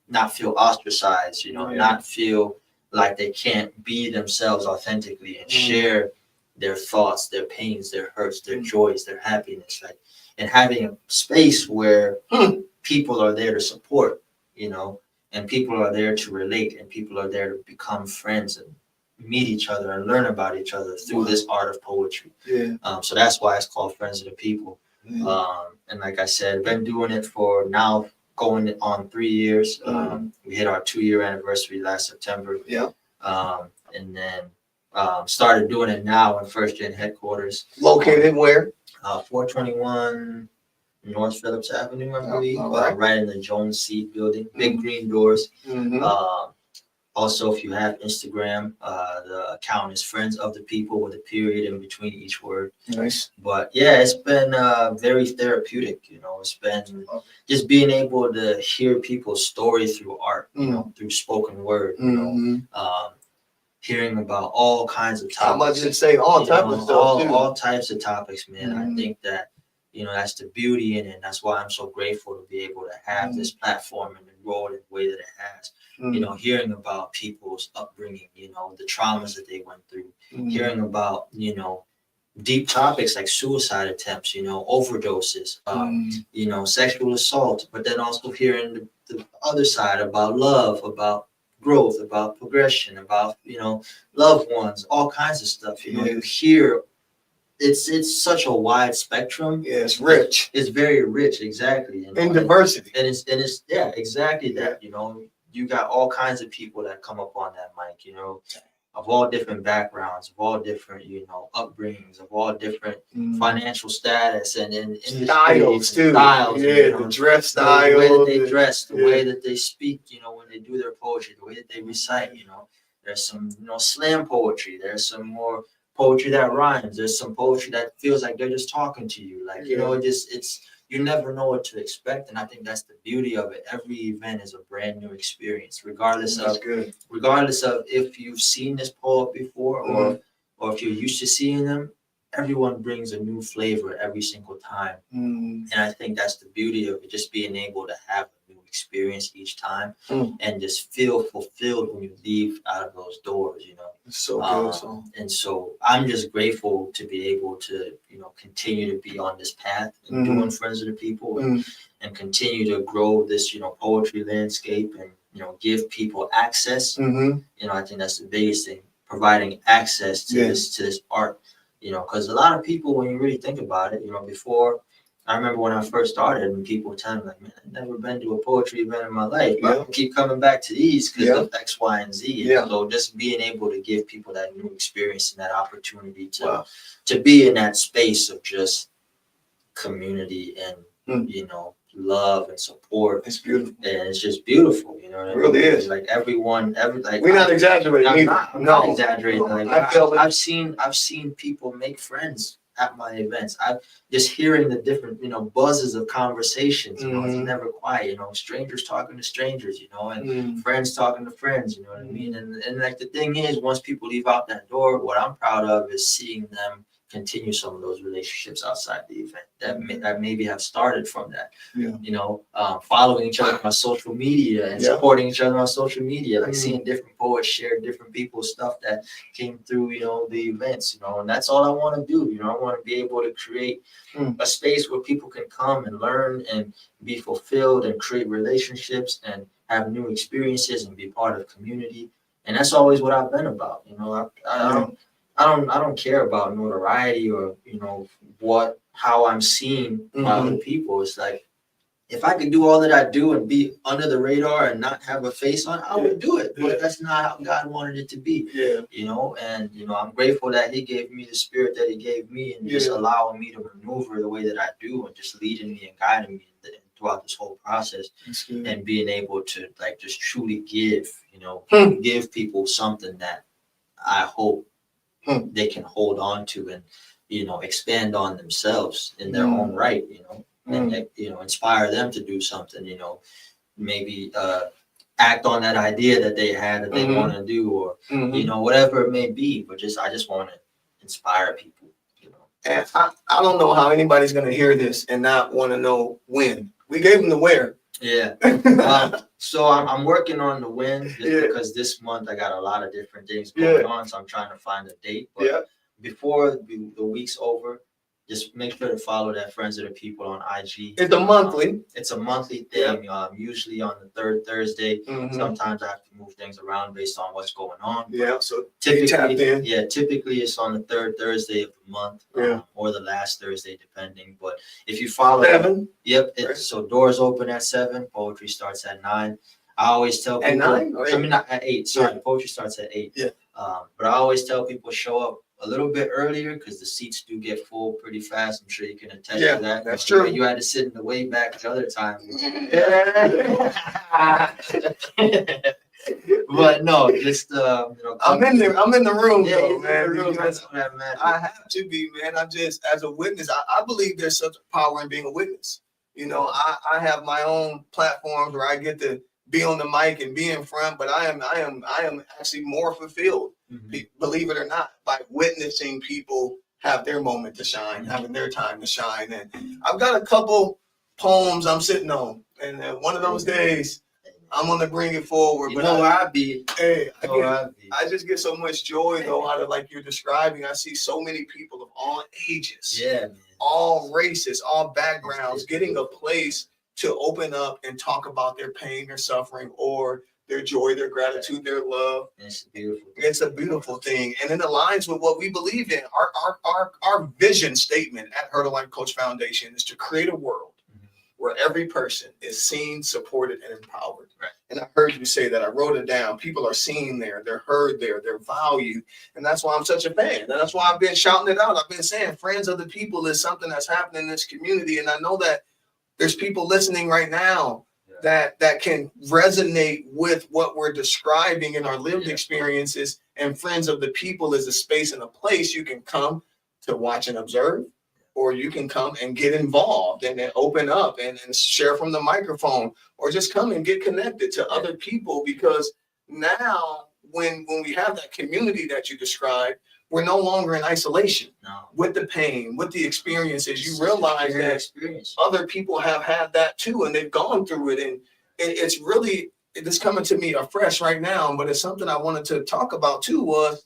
not feel ostracized, you know, not feel like they can't be themselves authentically and share their thoughts, their pains, their hurts, their joys, their happiness, like, and having a space where people are there to support, you know, and people are there to relate, and people are there to become friends and meet each other and learn about each other through this art of poetry. Yeah. So that's why it's called Friends of the People. And like I said, been doing it for now going on 3 years. We hit our 2-year anniversary last September. Yeah. And then started doing it now in First Gen headquarters. Located where? 421 North Phillips Avenue, I believe, right. right in the Jones Seed building. Big green doors. Mm-hmm. Also, if you have Instagram, the account is Friends of the People with a period in between each word. Nice. But yeah, it's been very therapeutic. You know, it's been just being able to hear people's story through art, you know, through spoken word, you know, hearing about all kinds of topics. How much it say all types of stuff too. All types of topics, man. I think that, you know, that's the beauty in it. And that's why I'm so grateful to be able to have this platform and to grow it in the way that it has. You know, hearing about people's upbringing, you know, the traumas that they went through, hearing about, you know, deep topics like suicide attempts, you know, overdoses, you know, sexual assault, but then also hearing the other side about love, about growth, about progression, about, you know, loved ones, all kinds of stuff. You know, you hear it's such a wide spectrum. Yeah, it's rich. It's very rich, exactly. You know, and diversity. And it's yeah, exactly that. You know, you got all kinds of people that come up on that mic, you know, of all different backgrounds, of all different, you know, upbringings, of all different financial status and styles too. Styles, yeah, you know, the dress style, the way that they dress, the way that they speak, you know, when they do their poetry, the way that they recite, you know. There's some, you know, slam poetry. There's some more poetry that rhymes. There's some poetry that feels like they're just talking to you. Like, you know, it's you never know what to expect. And I think that's the beauty of it. Every event is a brand new experience, regardless of if you've seen this poet before or if you're used to seeing them. Everyone brings a new flavor every single time. And I think that's the beauty of it, just being able to have a new experience each time and just feel fulfilled when you leave out of those doors, you know. So good. And so I'm just grateful to be able to, you know, continue to be on this path and doing Friends of the People and continue to grow this, you know, poetry landscape and, you know, give people access. You know, I think that's the biggest thing, providing access to this art. You know, because a lot of people, when you really think about it, you know, before, I remember when I first started and people were telling me, like, man, I've never been to a poetry event in my life, but I keep coming back to these because of X, Y, and Z. And so just being able to give people that new experience and that opportunity to be in that space of just community and, you know, love and support. It's beautiful. And it's just beautiful, you know what I mean? It really is. Like everyone, like we're not exaggerating. I'm not exaggerating. No, like I've seen people make friends at my events. I've just hearing the different, you know, buzzes of conversations, you know, it's never quiet, you know, strangers talking to strangers, you know, and friends talking to friends, you know what I mean? And like the thing is, once people leave out that door, what I'm proud of is seeing them continue some of those relationships outside the event that maybe have started from that. Yeah. You know, following each other on social media and supporting each other on social media, like seeing different poets share different people's stuff that came through, you know, the events, you know, and that's all I want to do. You know, I want to be able to create a space where people can come and learn and be fulfilled and create relationships and have new experiences and be part of community. And that's always what I've been about. You know, I don't care about notoriety or, you know, how I'm seen by other people. It's like, if I could do all that I do and be under the radar and not have a face on, I would do it. But that's not how God wanted it to be. Yeah. You know, and you know, I'm grateful that He gave me the spirit that He gave me and just allowing me to maneuver the way that I do and just leading me and guiding me throughout this whole process and being able to like just truly give, you know, give people something that I hope they can hold on to and, you know, expand on themselves in their own right, you know. And you know, inspire them to do something, you know, maybe act on that idea that they had that they want to do, or you know, whatever it may be. But I just want to inspire people, you know. And I don't know how anybody's gonna hear this and not want to know when. We gave them the where. Yeah. So I'm working on the when because this month I got a lot of different things going on, so I'm trying to find a date. But before the week's over, just make sure to follow that Friends of the People on IG. It's a monthly. It's a monthly thing. Usually on the third Thursday. Sometimes I have to move things around based on what's going on. Yeah. So typically it's on the third Thursday of the month, or the last Thursday, depending. But if you follow 7. So doors open at 7. Poetry starts at 9. I always tell people at 9. I mean, not at 8. Sorry, poetry starts at 8. Yeah. But I always tell people show up a little bit earlier because the seats do get full pretty fast. I'm sure you can attest to that. That's true. You had to sit in the way back the other time. But no, just you know, I'm in the room though, man. I have to be, man. I'm just as a witness. I believe there's such power in being a witness. You know, I have my own platforms where I get to be on the mic and be in front, but I am actually more fulfilled, believe it or not, by witnessing people have their moment to shine, having their time to shine. And I've got a couple poems I'm sitting on, and one of those days I'm gonna bring it forward. But where I be? Hey, I just get so much joy though out of like you're describing. I see so many people of all ages, all races, all backgrounds, getting a place to open up and talk about their pain, their suffering, or their joy, their gratitude, their love. It's beautiful. It's a beautiful thing. And it aligns with what we believe in. Our vision statement at Hurdle Life Coach Foundation is to create a world where every person is seen, supported, and empowered. Right. And I heard you say that. I wrote it down. People are seen there. They're heard there. They're valued. And that's why I'm such a fan. And that's why I've been shouting it out. I've been saying Friends of the People is something that's happening in this community. And I know that there's people listening right now that can resonate with what we're describing in our lived experiences. And Friends of the People is a space and a place you can come to watch and observe, or you can come and get involved and then open up and share from the microphone, or just come and get connected to other people. Because now when we have that community that you described, we're no longer in isolation with the pain, with the experiences. You realize that other people have had that too, and they've gone through it. And it's really, it's coming to me afresh right now, but it's something I wanted to talk about too, was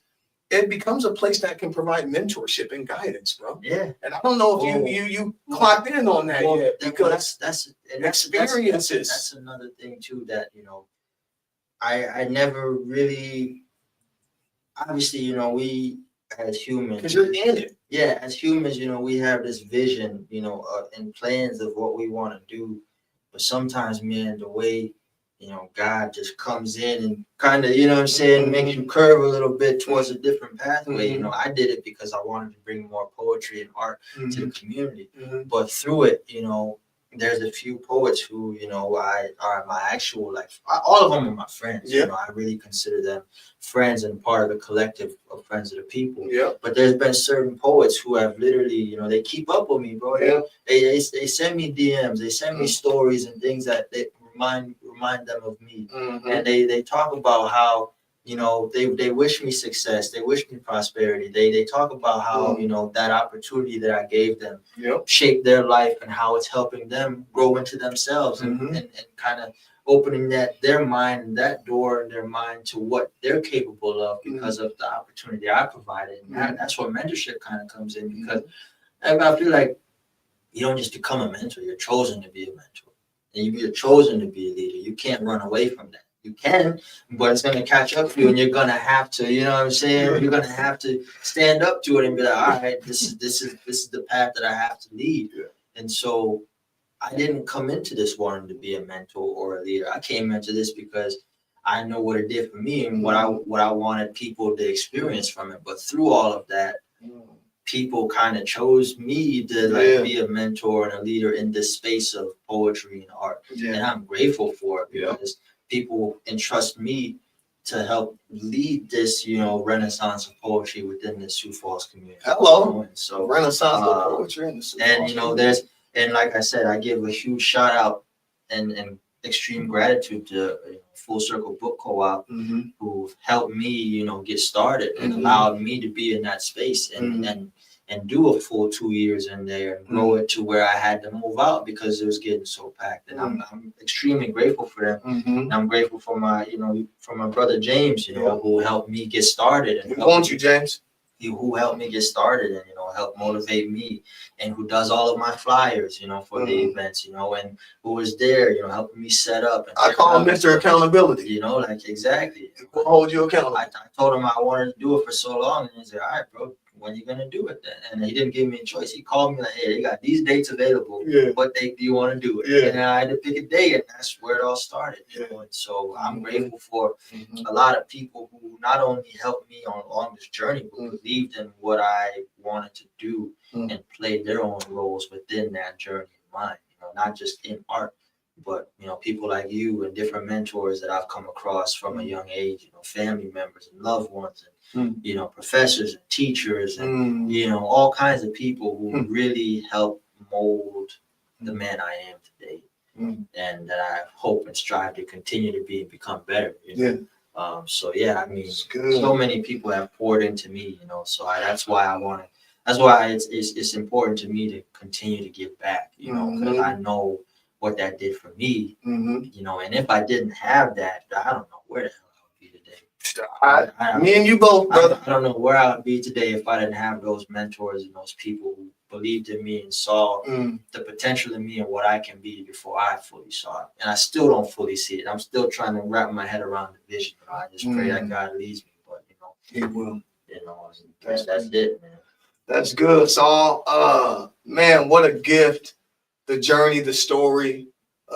it becomes a place that can provide mentorship and guidance, bro. Yeah. And I don't know if you clocked in on that yet, because that's experiences. That's another thing too, that, you know, I never really, obviously, you know, we, as humans, because you're in it. Yeah, as humans, you know, we have this vision, you know, and plans of what we want to do. But sometimes, man, the way, you know, God just comes in and kind of, you know what I'm saying, makes you curve a little bit towards a different pathway. You know, I did it because I wanted to bring more poetry and art to the community. But through it, you know, there's a few poets who, you know, are my actual, like, all of them are my friends. You know, I really consider them friends and part of the collective of Friends of the People. But there's been certain poets who have literally, you know, they keep up with me, bro. They send me DMs, they send me stories and things that they remind them of me. And they talk about how, you know, they wish me success, they wish me prosperity. They talk about how, you know, that opportunity that I gave them shaped their life and how it's helping them grow into themselves and kind of opening their mind and that door in their mind to what they're capable of because of the opportunity I provided. And that's where mentorship kind of comes in, because I feel like you don't just become a mentor, you're chosen to be a mentor. And you're chosen to be a leader. You can't run away from that. You can, but it's going to catch up to you, and you're going to have to, you know what I'm saying? You're going to have to stand up to it and be like, all right, this is the path that I have to lead. And so I didn't come into this wanting to be a mentor or a leader. I came into this because I know what it did for me and what I wanted people to experience from it. But through all of that, people kind of chose me to be a mentor and a leader in this space of poetry and art. And I'm grateful for it because people entrust me to help lead this, you know, renaissance of poetry within the Sioux Falls community. Hello. And so Renaissance of poetry in the Sioux Falls. And you know, and like I said, I give a huge shout out and extreme gratitude to Full Circle Book Co-op, who helped me, you know, get started and allowed me to be in that space and do a full 2 years in there and grow it to where I had to move out because it was getting so packed. And I'm extremely grateful for them. And I'm grateful for my brother James, you know, who helped me get started. And James? Who helped me get started and, you know, helped motivate me, and who does all of my flyers, you know, for the events, you know, and who was there, you know, helping me set up. And I call him Mr. Accountability. You know, like exactly. We'll hold you accountable. I told him I wanted to do it for so long, and he said, all right, bro, when are you gonna do it then? And he didn't give me a choice. He called me like, hey, they got these dates available. What date do you want to do it? And I had to pick a day, and that's where it all started. You know? And so I'm grateful for a lot of people who not only helped me along this journey, but believed in what I wanted to do and played their own roles within that journey of mine. You know, not just in art, but you know, people like you and different mentors that I've come across from a young age. You know, family members and loved ones, and you know, professors and teachers, and you know, all kinds of people who really help mold the man I am today, and that I hope and strive to continue to be and become better. You know? So yeah, I mean, so many people have poured into me, you know. So that's why it's important to me to continue to give back, you know, because I know what that did for me, you know. And if I didn't have that, I don't know where the hell I would be today. Me and you both, brother. I don't know where I would be today if I didn't have those mentors and those people who believed in me and saw the potential in me and what I can be before I fully saw it. And I still don't fully see it. I'm still trying to wrap my head around the vision. You know, I just pray that God leads me, but you know, He will. You know, that's it, man. That's good, Saul. Man, what a gift. The journey, the story,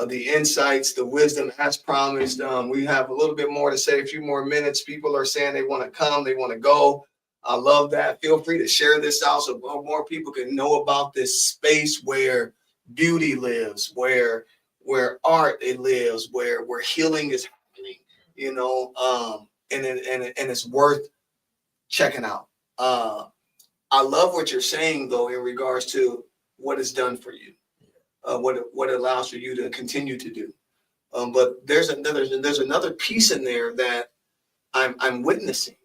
the insights, the wisdom as promised. We have a little bit more to say, a few more minutes. People are saying they want to come, they want to go. I love that. Feel free to share this out so more people can know about this space where beauty lives, where art it lives, where healing is happening, you know, and it's worth checking out. I love what you're saying though in regards to what it's done for you. What it allows for you to continue to do, but there's another piece in there that I'm witnessing.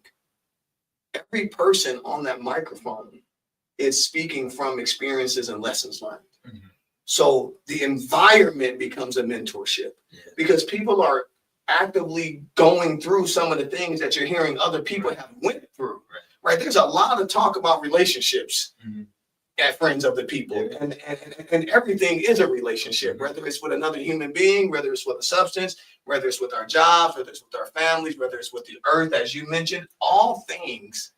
Every person on that microphone is speaking from experiences and lessons learned. So the environment becomes a mentorship because people are actively going through some of the things that you're hearing other people have went through. Right? There's a lot of talk about relationships. At Friends of the People, and everything is a relationship, whether it's with another human being, whether it's with a substance, whether it's with our jobs, whether it's with our families, whether it's with the earth, as you mentioned. All things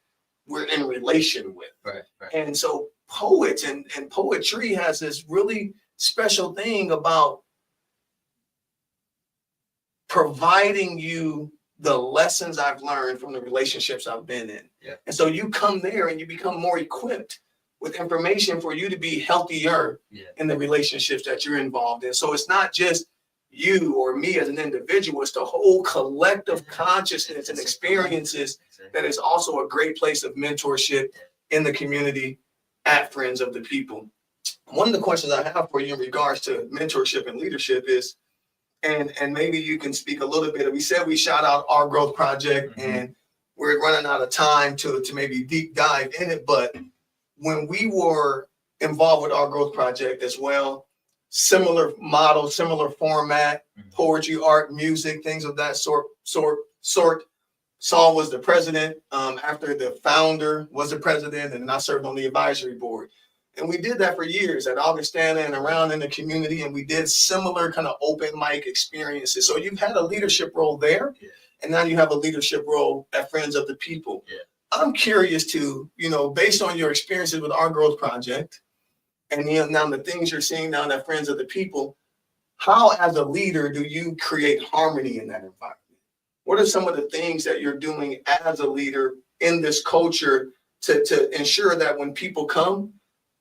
we're in relation with. Right. And so poets and poetry has this really special thing about providing you the lessons I've learned from the relationships I've been in. And so you come there and you become more equipped with information for you to be healthier in the relationships that you're involved in. So it's not just you or me as an individual, it's the whole collective consciousness and experiences that is also a great place of mentorship in the community at Friends of the People. One of the questions I have for you in regards to mentorship and leadership is, and maybe you can speak a little bit. We said we shout out our growth project, and we're running out of time to maybe deep dive in it. But when we were involved with our growth project as well, similar model, similar format, poetry, art, music, things of that sort. Saul was the president after the founder was the president, and I served on the advisory board. And we did that for years at Augustana and around in the community, and we did similar kind of open mic experiences. So you've had a leadership role there, and now you have a leadership role at Friends of the People. I'm curious to, based on your experiences with our growth project, and now the things you're seeing now at Friends of the People, how as a leader do you create harmony in that environment? What are some of the things that you're doing as a leader in this culture to ensure that when people come,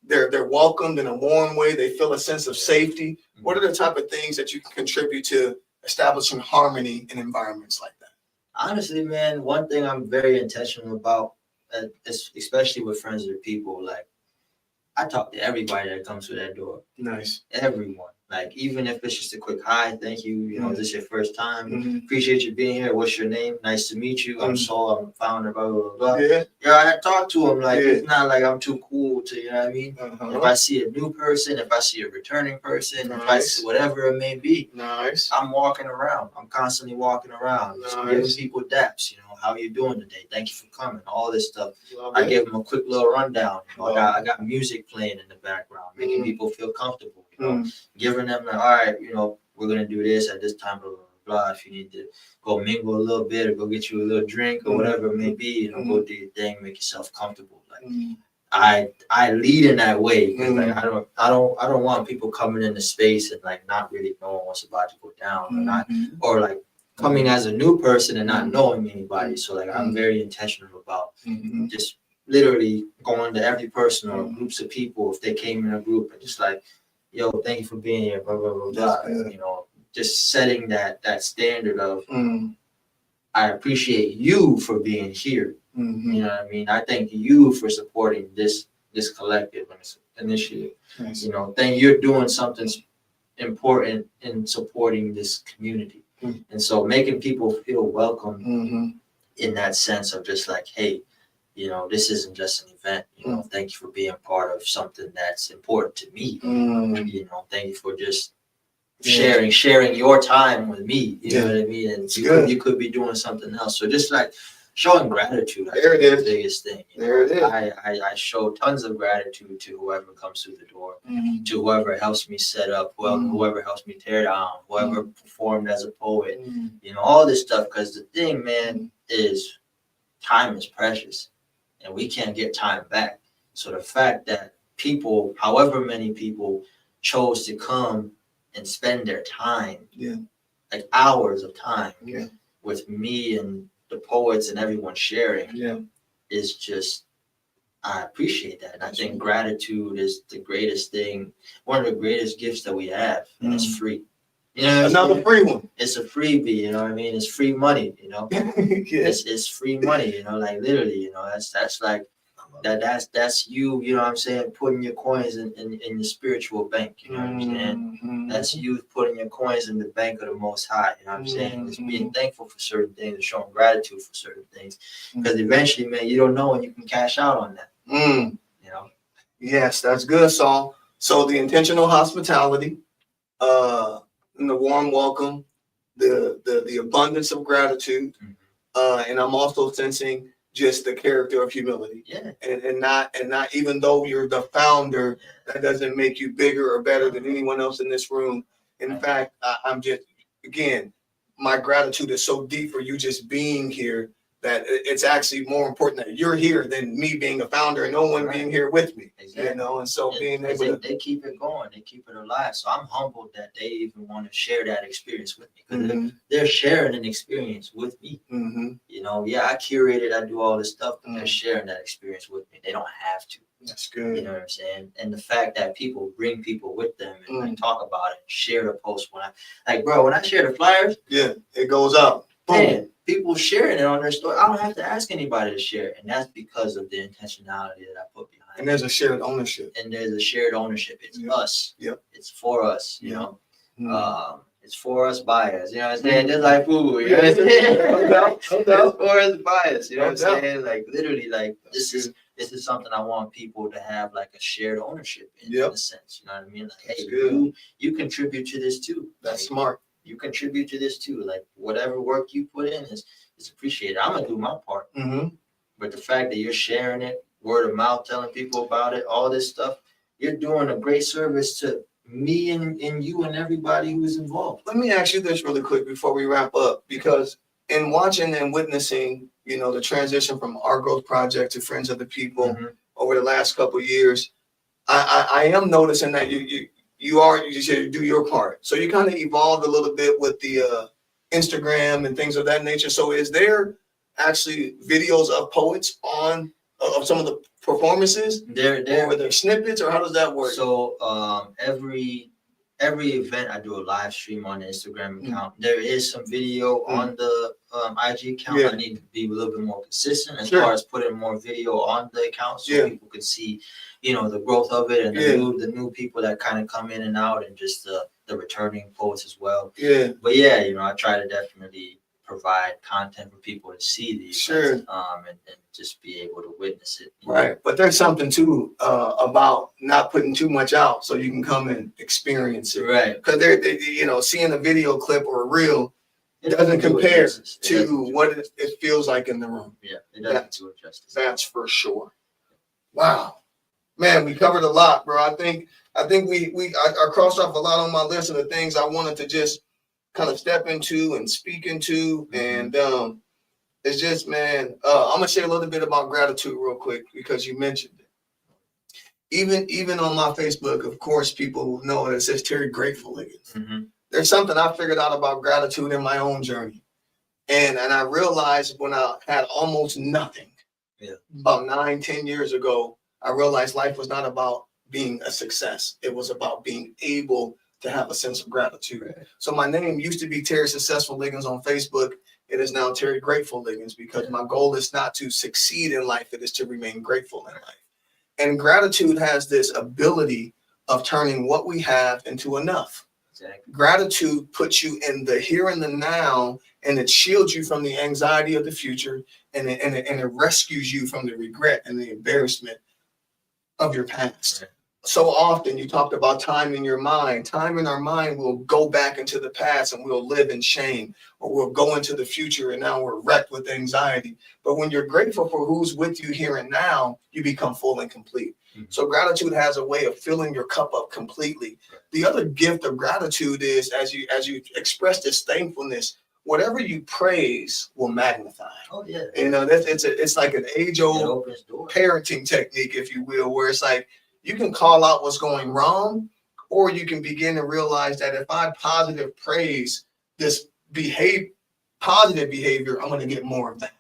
they're welcomed in a warm way, they feel a sense of safety? What are the type of things that you can contribute to establishing harmony in environments like that? Honestly, man, one thing I'm very intentional about, especially with Friends of the People, like I talk to everybody that comes through that door. Nice. Everyone. Like, even if it's just a quick hi, thank you, is this your first time? Appreciate you being here. What's your name? Nice to meet you. I'm Saul, I'm the founder, blah, blah, blah. I talk to him like it's not like I'm too cool to, you know what I mean? If I see a new person, if I see a returning person, if I see whatever it may be, I'm walking around. I'm constantly walking around, just giving people daps, how you doing today? Thank you for coming, all this stuff. I give them a quick little rundown. I got music playing in the background, making people feel comfortable, giving them like, all right, we're gonna do this at this time, blah, blah, blah. If you need to go mingle a little bit or go get you a little drink or whatever it may be, go do your thing, make yourself comfortable. Like I lead in that way because like I don't want people coming into space and like not really knowing what's about to go down or like coming as a new person and not knowing anybody. So like I'm very intentional about just literally going to every person or groups of people if they came in a group and just like, yo, thank you for being here, blah, blah, blah, blah. Just setting that standard of I appreciate you for being here. You know what I mean? I thank you for supporting this collective and this initiative. Then you're doing something important in supporting this community. And so making people feel welcome in that sense of just like, hey, this isn't just an event. Thank you for being part of something that's important to me. Thank you for just sharing your time with me. You know what I mean? And you could be doing something else. So just like showing gratitude, I think is the biggest thing. There it is. I show tons of gratitude to whoever comes through the door, to whoever helps me set up, whoever helps me tear down, whoever performed as a poet, all this stuff. Because the thing, man, is time is precious. And we can't get time back. So the fact that people, however many people, chose to come and spend their time, like hours of time, with me and the poets and everyone sharing, is just, I appreciate that. And I think gratitude is the greatest thing, one of the greatest gifts that we have, and it's free. Another free one. It's a freebie, you know what I mean? It's free money, It's free money, like literally, that's like that's you, you know what I'm saying, putting your coins in your spiritual bank, you know what I'm saying? That's you putting your coins in the bank of the Most High, you know what I'm saying? It's being thankful for certain things and showing gratitude for certain things. Because eventually, man, you don't know when you can cash out on that. Yes, that's good, Saul. So the intentional hospitality, and the warm welcome, the abundance of gratitude, and I'm also sensing just the character of humility. And not even though you're the founder, that doesn't make you bigger or better than anyone else in this room. In fact, I'm just, again, my gratitude is so deep for you just being here that it's actually more important that you're here than me being a founder and no one being here with me. And so being able to, they keep it going, they keep it alive. So I'm humbled that they even want to share that experience with me, because they're sharing an experience with me. I curate it, I do all this stuff, but they're sharing that experience with me. They don't have to. That's good. You know what I'm saying? And the fact that people bring people with them and like talk about it, and share the post. When I share the flyers, it goes up. Man, people sharing it on their story. I don't have to ask anybody to share it. And that's because of the intentionality that I put behind it. And there's a shared ownership. It's us. It's for us, it's for us by us. You know what I'm saying? Just like food. You know what I'm saying? No doubt. It's for us by us. You know No what I'm doubt. saying? Like literally, like That's this is something I want people to have like a shared ownership in Yep. a sense. You know what I mean? Like, That's hey, good. you contribute to this too. That's Like, smart. you contribute to this too. Like whatever work you put in is appreciated. I'm gonna do my part. Mm-hmm. But the fact that you're sharing it, word of mouth, telling people about it, all this stuff, you're doing a great service to me and you and everybody who's involved. Let me ask you this really quick before we wrap up, because in watching and witnessing, the transition from our growth project to Friends of the People over the last couple of years, I am noticing that you said you do your part. So you kind of evolved a little bit with the Instagram and things of that nature. So is there actually videos of poets of some of the performances? Or are there snippets, or how does that work? So every event I do a live stream on the Instagram account. There is some video on the IG account. Yeah. I need to be a little bit more consistent as Sure. far as putting more video on the account so Yeah. people can see, the growth of it and the new people that kind of come in and out, and just the returning poets as well. Yeah. But yeah, I try to definitely provide content for people to see these, Sure. and just be able to witness it. Right. But there's something too about not putting too much out so you can come and experience it. Right. Because seeing a video clip or a reel, it doesn't compare to what it feels like in the room. Yeah, it doesn't do it justice. That's for sure. Wow. Man, we covered a lot, bro. I think I crossed off a lot on my list of the things I wanted to just kind of step into and speak into. And it's just, man, I'm gonna share a little bit about gratitude real quick because you mentioned it. Even on my Facebook, of course, people know it says Terry Grateful Liggins. There's something I figured out about gratitude in my own journey. And I realized when I had almost nothing, about 9-10 years ago, I realized life was not about being a success. It was about being able to have a sense of gratitude. Right. So my name used to be Terry Successful Liggins on Facebook. It is now Terry Grateful Liggins because my goal is not to succeed in life. It is to remain grateful in life. And gratitude has this ability of turning what we have into enough. Exactly. Gratitude puts you in the here and the now, and it shields you from the anxiety of the future, and it rescues you from the regret and the embarrassment of your past. Right. So often you talked about time in your mind. Time in our mind will go back into the past and we'll live in shame, or we'll go into the future and now we're wrecked with anxiety. But when you're grateful for who's with you here and now, you become full and complete. So gratitude has a way of filling your cup up completely. The other gift of gratitude is as you express this thankfulness, whatever you praise will magnify. Oh yeah. It's like an age-old parenting technique, if you will, where it's like you can call out what's going wrong, or you can begin to realize that if I positive praise this positive behavior, I'm going to get more of that.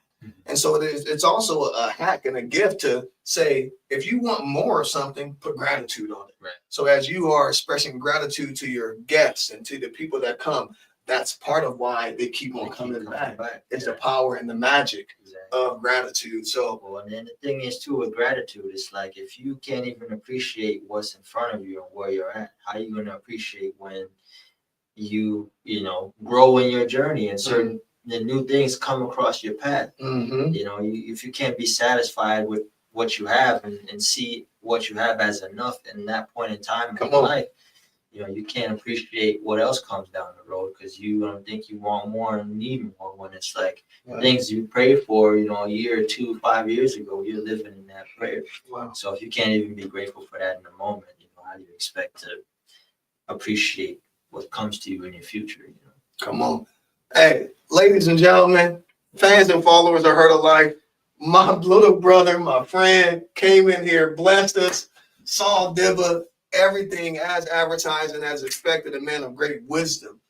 And so it's also a hack and a gift to say, if you want more of something, put gratitude on it. Right. So as you are expressing gratitude to your guests and to the people that come, that's part of why they keep on coming back. It's the power and the magic of gratitude. So, well, and then the thing is too with gratitude, it's like if you can't even appreciate what's in front of you and where you're at, how are you going to appreciate when you grow in your journey and certain the new things come across your path? If you can't be satisfied with what you have and see what you have as enough in that point in time in your life, you can't appreciate what else comes down the road because you don't think you want more and need more when it's like things you prayed for, a year or 2, 5 years ago, you're living in that prayer. Wow. So if you can't even be grateful for that in the moment, how do you expect to appreciate what comes to you in your future? Come on. Hey, ladies and gentlemen, fans and followers of Heard of Life, my little brother, my friend, came in here, blessed us, saw Dibba, everything as advertised and as expected, a man of great wisdom,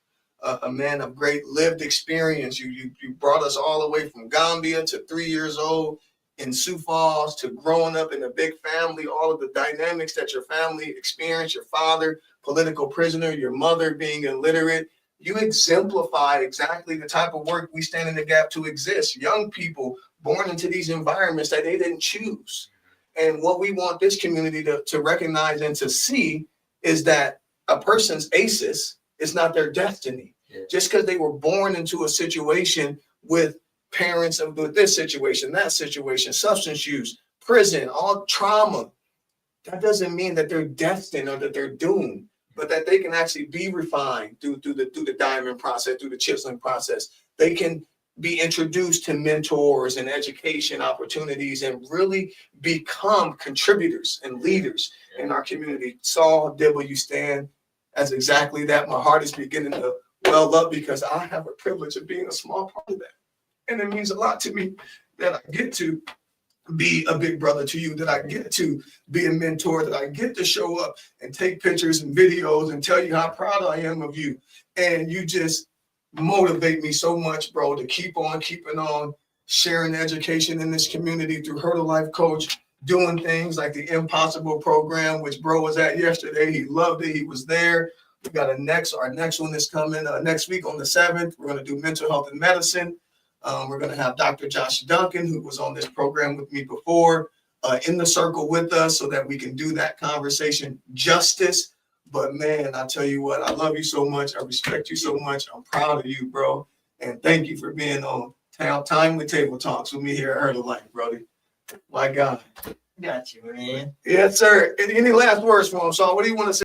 a man of great lived experience. You brought us all the way from Gambia to 3 years old in Sioux Falls to growing up in a big family, all of the dynamics that your family experienced, your father, political prisoner, your mother being illiterate. You exemplify exactly the type of work we stand in the gap to exist. Young people born into these environments that they didn't choose. And what we want this community to recognize and to see is that a person's ACEs It's not their destiny. Yeah. Just because they were born into a situation with parents of with this situation, that situation, substance use, prison, all trauma, that doesn't mean that they're destined or that they're doomed, but that they can actually be refined through the diamond process, through the chiseling process. They can be introduced to mentors and education opportunities and really become contributors and leaders in our community. Saul, Dibba, you stand as exactly that. My heart is beginning to well up because I have a privilege of being a small part of that. And it means a lot to me that I get to be a big brother to you, that I get to be a mentor, that I get to show up and take pictures and videos and tell you how proud I am of you. And you just motivate me so much, bro, to keep on keeping on, sharing education in this community through Her to Life Coach, doing things like the Impossible program, which bro was at yesterday. He loved it. He was there. We got our next one is coming next week on the 7th. We're going to do mental health and medicine. We're going to have Dr. Josh Duncan, who was on this program with me before, in the circle with us so that we can do that conversation justice. But man, I tell you what, I love you so much. I respect you so much. I'm proud of you, bro. And thank you for being on Timely Table Talks with me here at Her to Life, Brody. My God. Got you, man. Yes, sir. Any last words for him, Saul? What do you want to say?